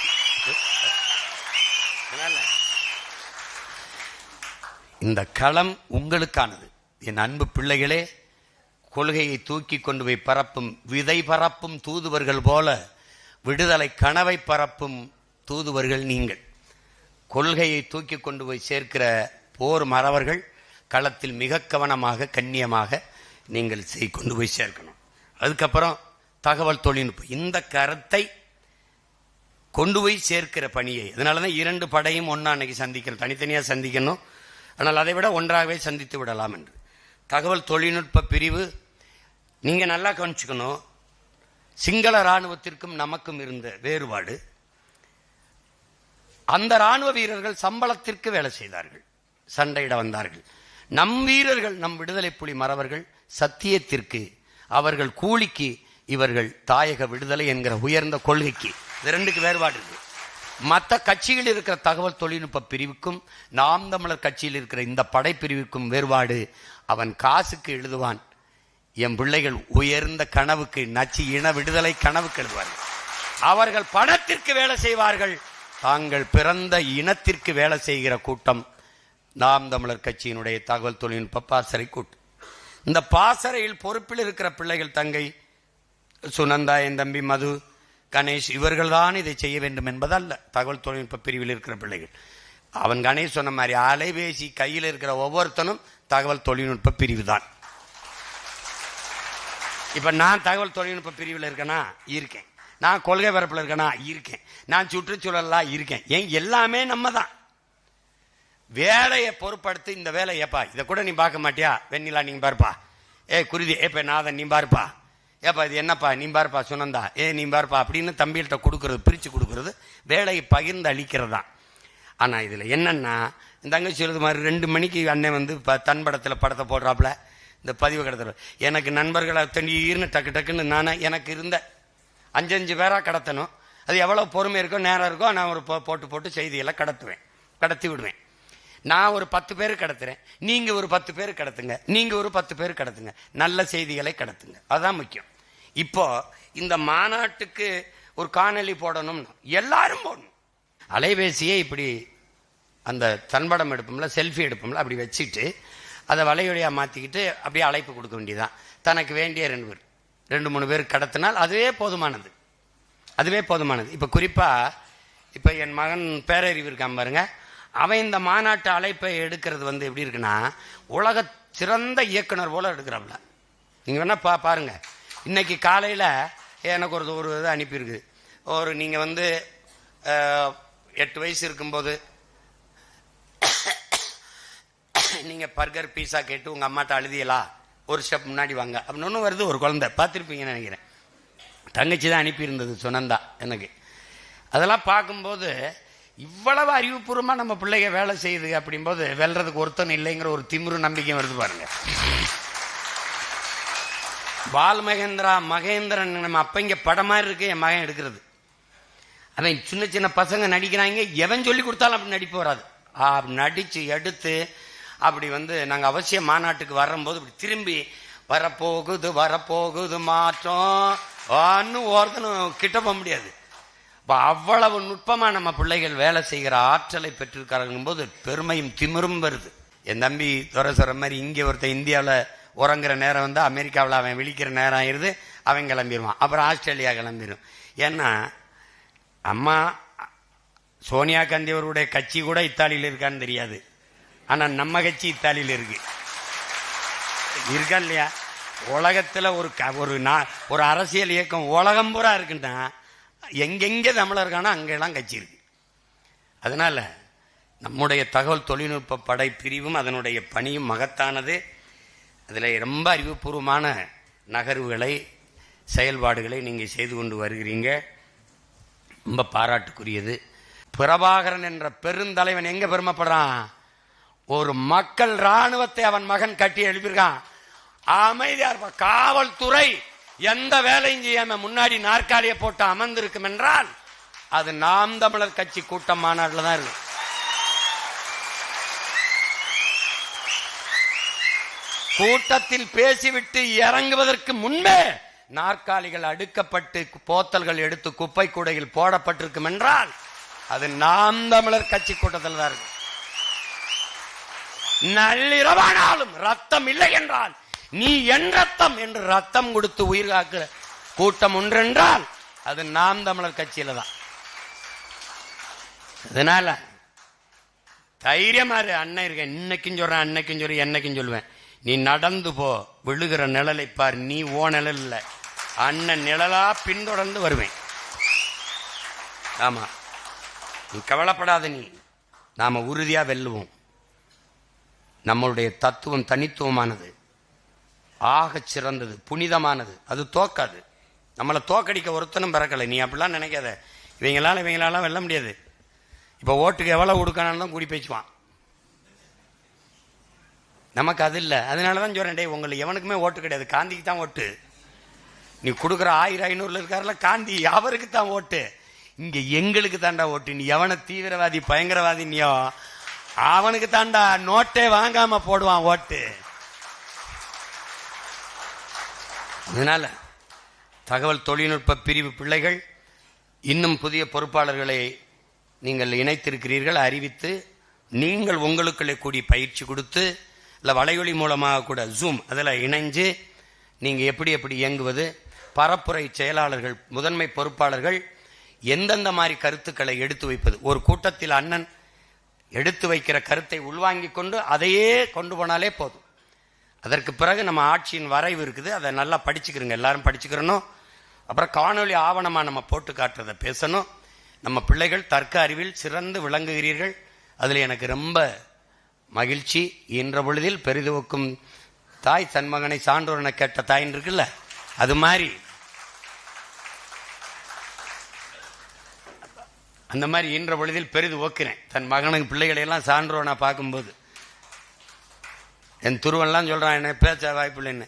S1: இந்த களம் உங்களுக்கானது. என் அன்பு பிள்ளைகளே, கொள்கையை தூக்கி கொண்டு போய் பரப்பும் விதை பரப்பும் தூதுவர்கள் போல விடுதலை கனவை பரப்பும் தூதுவர்கள் நீங்கள். கொள்கையை தூக்கி கொண்டு போய் சேர்க்கிற போர் மறவர்கள் களத்தில் மிக கவனமாக கண்ணியமாக நீங்கள் கொண்டு போய் சேர்க்கணும். அதுக்கப்புறம் தகவல் தொழில்நுட்பம் இந்த கருத்தை கொண்டு போய் சேர்க்கிற பணியை, அதனாலதான் 2 படையும் ஒன்னா அன்னைக்கு சந்திக்கணும், தனித்தனியா சந்திக்கணும். ஆனால் அதை விட ஒன்றாகவே சந்தித்து விடலாம் என்று தகவல் தொழில்நுட்ப பிரிவு நீங்க நல்லா கவனிச்சுக்கணும். சிங்கள இராணுவத்திற்கும் நமக்கும் இருந்த வேறுபாடு, அந்த இராணுவ வீரர்கள் சம்பளத்திற்கு வேலை செய்தார்கள், சண்டையிட வந்தார்கள். நம் வீரர்கள், நம் விடுதலை புலி மறவர்கள் சத்தியத்திற்கு, அவர்கள் கூலிக்கு, இவர்கள் தாயக விடுதலை என்கிற உயர்ந்த கொள்கைக்கு. இது 2க்கு வேறுபாடு இருக்கு. மற்ற கட்சியில் இருக்கிற தகவல் தொழில்நுட்ப பிரிவுக்கும் நாம் தமிழர் கட்சியில் இருக்கிற இந்த படைப்பிரிவுக்கும் வேறுபாடு. அவன் காசுக்கு எழுதுவான், என் பிள்ளைகள் உயர்ந்த கனவுக்கு, நச்சு இன விடுதலை கனவுக்கு எழுதுவார்கள். அவர்கள் பணத்திற்கு வேலை செய்வார்கள், தாங்கள் பிறந்த இனத்திற்கு வேலை செய்கிற கூட்டம் நாம் தமிழர் கட்சியினுடைய தகவல் தொழில்நுட்ப பாசறை கூட்டம். இந்த பாசறையில் பொறுப்பில் இருக்கிற பிள்ளைகள் தங்கை சுனந்தா, என் தம்பி மது, கணேஷ், இவர்கள் தான் இதை செய்ய வேண்டும் என்பதல்ல. தகவல் தொழில்நுட்ப பிரிவில் இருக்கிற பிள்ளைகள், அவன் கணேஷ் சொன்ன மாதிரி அலைபேசி கையில் இருக்கிற ஒவ்வொருத்தனும் தகவல் தொழில்நுட்ப பிரிவு தான். இப்ப நான் தகவல் தொழில்நுட்ப பிரிவில் இருக்கேனா இருக்கேன், நான் கொள்கை பரப்பில் இருக்கேனா இருக்கேன், நான் சுற்றுச்சூழல்லாம் இருக்கேன். ஏன் எல்லாமே நம்ம தான். வேலையை பொறுப்படுத்தி இந்த வேலை ஏப்பா இதை கூட நீ பார்க்க மாட்டியா, வெண்ணிலா நீங்க பாருப்பா, குருதி ஏப்ப நாதன் நீ பாருப்பா, ஏப்பா இது என்னப்பா நீ பாருப்பா, சுனந்தா நீ பாருப்பா அப்படின்னு தம்பிகிட்ட கொடுக்கறது, பிரிச்சு கொடுக்கறது, வேலையை பகிர்ந்து அளிக்கிறது தான். ஆனா இதுல என்னன்னா, இந்த தங்கச்சி சொல்றது மாதிரி 2 மணிக்கு அண்ணன் வந்து தன்படத்தில் படத்தை போடுறாப்புல, இந்த பதிவு கடத்துற எனக்கு நண்பர்களை தண்ணீர்னு டக்கு டக்குன்னு நானே எனக்கு இருந்த 5 பேரா கடத்தணும். அது எவ்வளவு பொறுமை இருக்கோ நேரம் இருக்கோ நான் ஒரு போட்டு செய்தியெல்லாம் கடத்தி விடுவேன். நான் ஒரு 10 பேர் கடத்துறேன், நீங்க ஒரு 10 பேர் கடத்துங்க, நீங்க ஒரு 10 பேர் கடத்துங்க, நல்ல செய்திகளை கடத்துங்க, அதான் முக்கியம். இப்போ இந்த மாநாட்டுக்கு ஒரு காணொலி போடணும், எல்லாரும் போடணும். அலைபேசியை இப்படி அந்த தன்படம் எடுப்போம்ல, செல்ஃபி எடுப்போம்ல, அப்படி வச்சுட்டு அதை வலையொலியா மாத்திக்கிட்டு அப்படியே அழைப்பு கொடுக்க வேண்டியதான். தனக்கு வேண்டிய 2 பேர் 2-3 பேர் கடத்தினால் அதுவே போதுமானது. அதுவே போதுமானது. இப்போ குறிப்பாக இப்போ என் மகன் பேரறிவு இருக்கான் பாருங்க, அவன் இந்த மாநாட்டு அழைப்பை எடுக்கிறது எப்படி இருக்குன்னா, உலக சிறந்த இயக்குனர் போல எடுக்கிறாப்ல. நீங்கள் வேணா பாருங்க. இன்னைக்கு காலையில் எனக்கு ஒரு இது அனுப்பியிருக்கு. நீங்கள் 8 வயசு இருக்கும்போது நீங்கள் பர்கர் பீஸா கேட்டு உங்கள் அம்மாட்ட அழுதியலா, ஒரு ஸ்டெப் முன்னாடி வாங்க அப்படின்னு ஒன்று வருது. ஒரு குழந்தை பார்த்துருப்பீங்கன்னு நினைக்கிறேன். தங்கச்சி தான் அனுப்பியிருந்தது, சுனந்தா எனக்கு. அதெல்லாம் பார்க்கும்போது இவ்வளவு அறிவுபூர்வமாக நம்ம பிள்ளைங்க வேலை செய்யுது அப்படிம்போது வெல்றதுக்கு ஒருத்தன் இல்லைங்கிற ஒரு திமிரு நம்பிக்கை வருது பாருங்க. பால் மகேந்திரன் நம்ம அப்ப இங்க படம் மாதிரி இருக்கு என் மகன் எடுக்கிறது. அவன் சின்ன சின்ன பசங்க நடிக்கிறாங்க, எவன் சொல்லி கொடுத்தாலும் அப்படி நடிப்பு வராது. நடிச்சு எடுத்து அப்படி நாங்கள் அவசியம் மாநாட்டுக்கு வரும்போது இப்படி திரும்பி வரப்போகுது மாற்றம் ஒருத்தனும் கிட்ட போக முடியாது. அவ்வளவு நுட்பமா நம்ம பிள்ளைகள் வேலை செய்கிற ஆற்றலை பெற்றிருக்காருங்கும் போது பெருமையும் திமிரும் வருது. என் தம்பி துறை சொல்ற மாதிரி இங்கே ஒருத்தன் இந்தியாவில் உறங்குற நேரம் அமெரிக்காவில் அவன் விழிக்கிற நேரம் ஆயிடுது, அவன் கிளம்பிடுவான். அப்புறம் ஆஸ்திரேலியா கிளம்பிடும். ஏன்னா அம்மா சோனியா காந்தி அவருடைய கட்சி கூட இத்தாலியில் இருக்கான்னு தெரியாது, ஆனா நம்ம கட்சி இத்தாலியில் இருக்கா இல்லையா? உலகத்துல ஒரு அரசியல் இயக்கம் உலகம் பூரா இருக்குன்னா எங்கெங்க தமிழர் இருக்கானோ அங்கெல்லாம் கட்சி இருக்கு. அதனால நம்முடைய தகவல் தொழில்நுட்ப படை பிரிவும் அதனுடைய பணியும் மகத்தானது. அதில் ரொம்ப அறிவுபூர்வமான நகர்வுகளை செயல்பாடுகளை நீங்கள் செய்து கொண்டு வருகிறீங்க, ரொம்ப பாராட்டுக்குரியது. பிரபாகரன் என்ற பெருந்தலைவன் எங்க பெருமைப்படுறான்? ஒரு மக்கள் இராணுவத்தை அவன் மகன் கட்டி எழுப்பியிருக்கான். அமைதியா இருப்ப. காவல்துறை எந்த வேலையும் செய்யாம முன்னாடி நாற்காலியை போட்டு அமர்ந்திருக்கும் என்றால் அது நாம் தமிழர் கட்சி கூட்டம் மாநாட்டில் தான் இருக்கு. கூட்டத்தில் பேசிவிட்டு இறங்குவதற்கு முன்பே நாற்காலிகள் அடுக்கப்பட்டு போத்தல்கள் எடுத்து குப்பை கூடையில் போடப்பட்டிருக்கும் என்றால் அது நாம் தமிழர் கட்சி கூட்டத்தில் தான் இருக்கு. நள்ளிரவானாலும் ரத்தம் இல்லை என்றால் நீ என் ரத்தம் என்று ரத்தம் கொடுத்து உயிர் காக்கிற கூட்டம் ஒன்றென்றால் அது நாம் தமிழர் கட்சியில தான். அதனால தைரியமா அண்ணன் இருக்க, இன்னைக்கும் சொல்றேன், அன்னைக்கும் சொல்றேன், என்னைக்கும் சொல்லுவேன். நீ நடந்து போ, விழுகிற நிழலை பார், நீ ஓ நிழல் இல்லை, அண்ணன் நிழலா பின்தொடர்ந்து வருவேன். ஆமா, நீ கவலைப்படாத, நாம உறுதியா வெல்லுவோம். நம்மளுடைய தத்துவம் தனித்துவமானது, ஆக சிறந்தது, புனிதமானது. அது தோக்காது. நம்மளை தோக்கடிக்க ஒருத்தனும் பிறக்கலை. நீ அப்படிலாம் நினைக்காத. இவங்களால வெல்ல முடியாது. இப்ப ஓட்டுக்கு எவ்வளவு கொடுக்கணும் தான் கூடி பேசுவான். நமக்கு அது இல்லை. அதனாலதான் சொல்றேன், டே உங்களுக்கு எவனுக்குமே ஓட்டு கிடையாது, காந்திக்கு தான் ஓட்டு. நீ கொடுக்குற 1000-500 இருக்காருல காந்தி, அவருக்கு தான் ஓட்டு. இங்க எங்களுக்கு தாண்டா ஓட்டு. நீ எவனை தீவிரவாதி பயங்கரவாதி நீயோ அவனுக்கு தாண்டா நோட்டே வாங்காம போடுவான் ஓட்டு. அதனால தகவல் தொழில்நுட்ப பிரிவு பிள்ளைகள் இன்னும் புதிய பொறுப்பாளர்களை நீங்கள் இணைத்திருக்கிறீர்கள். அறிவித்து நீங்கள் உங்களுக்குள்ளே கூடி பயிற்சி கொடுத்து இல்லை வலையொலி மூலமாக கூட ஜூம் அதில் இணைஞ்சு நீங்கள் எப்படி இயங்குவது, பரப்புரை செயலாளர்கள் முதன்மை பொறுப்பாளர்கள் எந்தெந்த மாதிரி கருத்துக்களை எடுத்து வைப்பது. ஒரு கூட்டத்தில் அண்ணன் எடுத்து வைக்கிற கருத்தை உள்வாங்கிக் கொண்டு அதையே கொண்டு போனாலே போதும். அதற்கு பிறகு நம்ம ஆட்சியின் வரைவு இருக்குது, அதை நல்லா படிச்சுக்கிறோங்க, எல்லாரும் படிச்சுக்கிறணும். அப்புறம் காணொலி ஆவணமாக நம்ம போட்டு காட்டுறதை பேசணும். நம்ம பிள்ளைகள் தர்க்க அறிவில் சிறந்து விளங்குகிறீர்கள். அதில் எனக்கு ரொம்ப மகிழ்ச்சி. என்ற பொழுதில் பெரிதுவக்கும் தாய் தன் மகனை சான்றோரனை கேட்ட தாயின் இருக்குல்ல, அது மாதிரி அந்த மாதிரி ஈன்ற பொழுதில் பெரிது ஓக்கிறேன். தன் மகனுக்கு பிள்ளைகளை எல்லாம் சான்றோனா பார்க்கும்போது என் துருவெல்லாம் சொல்றான், என்ன பேச வாய்ப்பு இல்லைன்னு.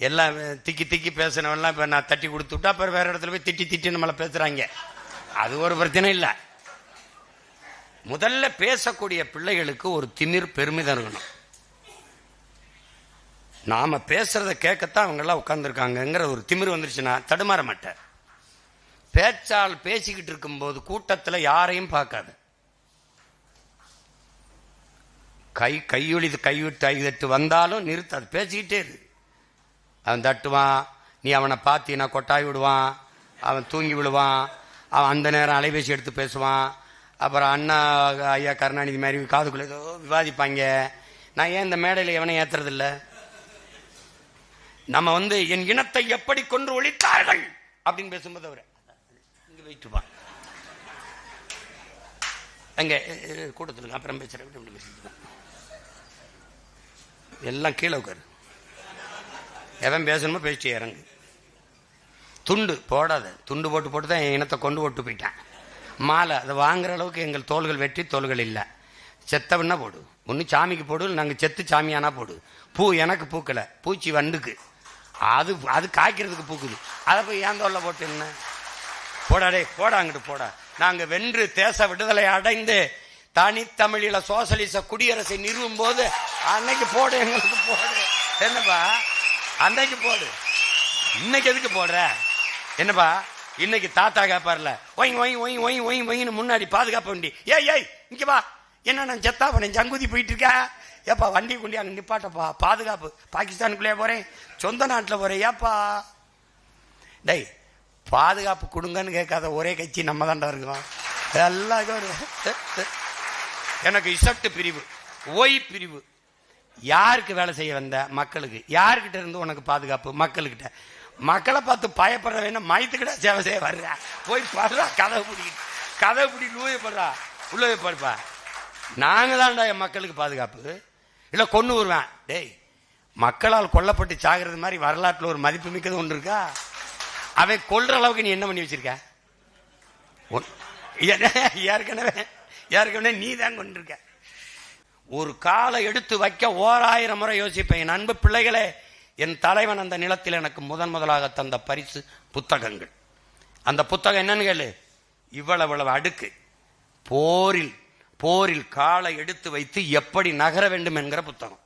S1: எல்லாம் திக்கி பேசினவெல்லாம் இப்போ நான் தட்டி கொடுத்து விட்டா அப்புறம் வேற இடத்துல போய் திட்டி நம்மளை பேசுறாங்க. அது ஒரு பிரச்சனை இல்லை. முதல்ல பேசக்கூடிய பிள்ளைகளுக்கு ஒரு திமிர் பெருமிதம் இருக்கணும். நாம பேசுறத கேட்கத்தான் அவங்க எல்லாம் உட்கார்ந்துருக்காங்கிற ஒரு திமிர் வந்துருச்சுன்னா தடுமாற மாட்டேன். பேச்சால் பேசிக்கிட்டு இருக்கும்போது கூட்டத்தில் யாரையும் பார்க்காது. கைவிட்டு வந்தாலும் நிறுத்தாது, பேசிக்கிட்டே இரு. அவன் தட்டுவான், நீ அவனை பார்த்தீன்னா கொட்டாய் விடுவான், அவன் தூங்கி விடுவான், அவன் அந்த நேரம் அலைபேசி எடுத்து பேசுவான். அப்புறம் அண்ணா ஐயா கருணாநிதி மாதிரி காதுக்குள்ள ஏதோ விவாதிப்பாங்க. நான் ஏன் இந்த மேடையில் எவனை ஏத்துறதில்ல? நம்ம என் இனத்தை எப்படி கொன்று ஒழித்தார்கள் அப்படின்னு பேசும்போது அவரை இங்க வைத்துப்பா, அங்க கூட்டத்தில் அப்புறம் பேசுறேன், எல்லாம் கீழே உட்காரு, எவன் பேசணுமோ பேச்சு இறங்கு. துண்டு போடாத, துண்டு போட்டு தான் என் இனத்தை கொண்டு போட்டு போயிட்டான். மாலை அதை வாங்குற அளவுக்கு எங்கள் தோள்கள் வெற்றி தோள்கள் இல்லை. செத்தவன்னா போடு, ஒன்று சாமிக்கு போடு, நாங்கள் செத்து சாமியானா போடு. பூ எனக்கு பூக்கலை, பூச்சி வண்டுக்கு, அது அது காய்க்கிறதுக்கு பூக்குது, அதை போய் ஏன் தோல்ல போட்டு என்ன போடாடே, போடா அங்கிட்டு போடா. நாங்கள் வென்று தேச விடுதலை அடைந்து தனித்தமிழில சோசலிச குடியரசை நிறுவும் போது அன்னைக்கு போடு, எங்களுக்கு போடு. என்னப்பா அன்னைக்கு போடு, இன்னைக்கு எதுக்கு போடுற? என்னப்பா இன்னைக்கு தாத்தா கேப்பார்ல, why why why why why ஒயின்னு முன்னாடி பாதுகாப்பு வண்டி, ஏய் இங்க வா, என்ன நான் செத்தா போனேன் ஜங்குதி போயிட்டு இருக்கா, ஏப்பா வண்டி கொண்டி அங்கே நிப்பாட்டப்பா, பாதுகாப்பு, பாகிஸ்தானுக்குள்ளே போறேன், சொந்த நாட்டில் போறேன், ஏப்பா டேய் பாதுகாப்பு கொடுங்கன்னு கேட்காத ஒரே கட்சி நம்ம தாண்டா இருக்கோம். எல்லாம் எனக்கு இசட்டு பிரிவு, ஒய் பிரிவு. யாருக்கு வேலை செய்ய வந்த? மக்களுக்கு. யாருக்கிட்ட இருந்து உனக்கு பாதுகாப்பு? மக்களுக்கிட்ட. மக்களை பார்த்து பயப்படுற வேணும், மயத்துக்கிட்ட சேவை செய்ய வர்ற, போய் படுறா, கதவை பிடி லூயப்படுறா, உள்ளவே படுப்பா. நாங்க தான்டா என் மக்களுக்கு பாதுகாப்பு, இல்லை கொண்டு வருவேன். டேய் மக்களால் கொல்லப்பட்டு சாகிறது மாதிரி வரலாற்றில் ஒரு மதிப்பு மிக்கது ஒன்று இருக்கா? அவன் கொல்ற அளவுக்கு நீ என்ன பண்ணி வச்சிருக்க? ஏற்கனவே நீ தான் கொண்டிருக்க. ஒரு காலை எடுத்து வைக்க 1000 முறை யோசிப்பேன். என் அன்பு பிள்ளைகளே, என் தலைவன் அந்த நிலத்தில் எனக்கு முதலாக தந்த பரிசு புத்தகங்கள். அந்த புத்தகம் என்னன்னு கேளு, இவ்வளவு அடுக்கு. போரில் காலை எடுத்து வைத்து எப்படி நகர வேண்டும் என்கிற புத்தகம்.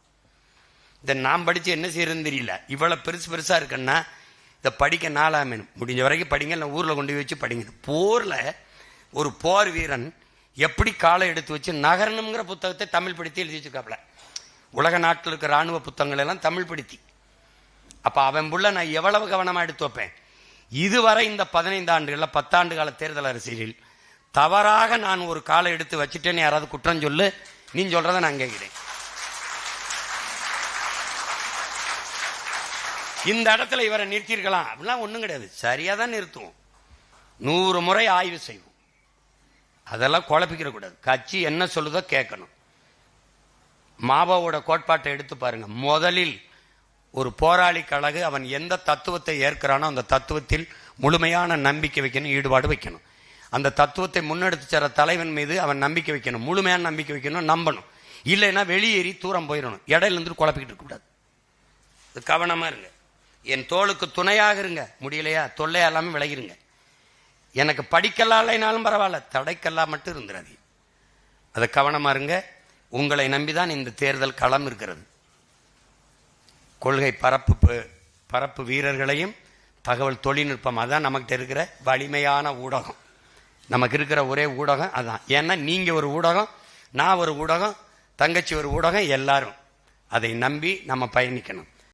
S1: இதை நான் படிச்சு என்ன செய்யறதுன்னு தெரியல, இவ்வளவு பெருசா இருக்குன்னா இதை படிக்க நாளாமே, முடிஞ்ச வரைக்கும் படிங்க, இல்லை ஊர்ல கொண்டு வச்சு படிங்க. போர்ல ஒரு போர் வீரன் எப்படி காலை எடுத்து வச்சு நகரணுங்கிற புத்தகத்தை தமிழ் படுத்தி எழுதி வச்சுக்காப்ல. உலக நாட்டில் இருக்கிற ராணுவ புத்தகங்கள் எல்லாம் தமிழ் படுத்தி. அப்ப அவன் புள்ள நான் எவ்வளவு கவனமா எடுத்து வைப்பேன். இதுவரை இந்த 15 ஆண்டுகள்ல 10 ஆண்டு கால தேர்தல் அரசியலில் தவறாக நான் ஒரு காலை எடுத்து வச்சுட்டேன்னு யாராவது குற்றம் சொல்லு, நீ சொல்றதை நான் கேட்கிறேன். இந்த இடத்துல இவரை நிறுத்திருக்கலாம் அப்படிலாம் ஒண்ணும் கிடையாது, சரியாதான் நிறுத்துவோம். 100 முறை ஆய்வு செய்வோம். அதெல்லாம் குழப்பிக்கிற கூடாது. கட்சி என்ன சொல்லுதோ கேட்கணும். மாவோட கோட்பாட்டை எடுத்து பாருங்க. முதலில் ஒரு போராளி கழகு அவன் எந்த தத்துவத்தை ஏற்கிறானோ அந்த தத்துவத்தில் முழுமையான நம்பிக்கை வைக்கணும், ஈடுபாடு வைக்கணும். அந்த தத்துவத்தை முன்னெடுத்து சென்ற தலைவன் மீது அவன் நம்பிக்கை வைக்கணும், முழுமையான நம்பிக்கை வைக்கணும், நம்பணும். இல்லைன்னா வெளியேறி தூரம் போயிடணும். இடையில இருந்து குழப்பிக்கிட்டு இருக்க கூடாது. கவனமா இருங்க. என் தோளுக்கு துணையாக இருங்க, முடியலையா தொல்லையா எல்லாமே விலகிருங்க. எனக்கு படிக்கலாம் இல்லைனாலும் பரவாயில்ல, தடைக்கெல்லாம் மட்டும் இருந்துடாது. அதை கவனமா இருங்க. உங்களை நம்பிதான் இந்த தேர்தல் களம் இருக்கிறது. கொள்கை பரப்பு வீரர்களையும் தகவல் தொழில்நுட்பம், அதான் நமக்கிட்ட இருக்கிற வலிமையான ஊடகம். நமக்கு இருக்கிற ஒரே ஊடகம் அதான். ஏன்னா நீங்க ஒரு ஊடகம், நான் ஒரு ஊடகம், தங்கச்சி ஒரு ஊடகம், எல்லாரும் அதை நம்பி நம்ம பயணிக்கணும்.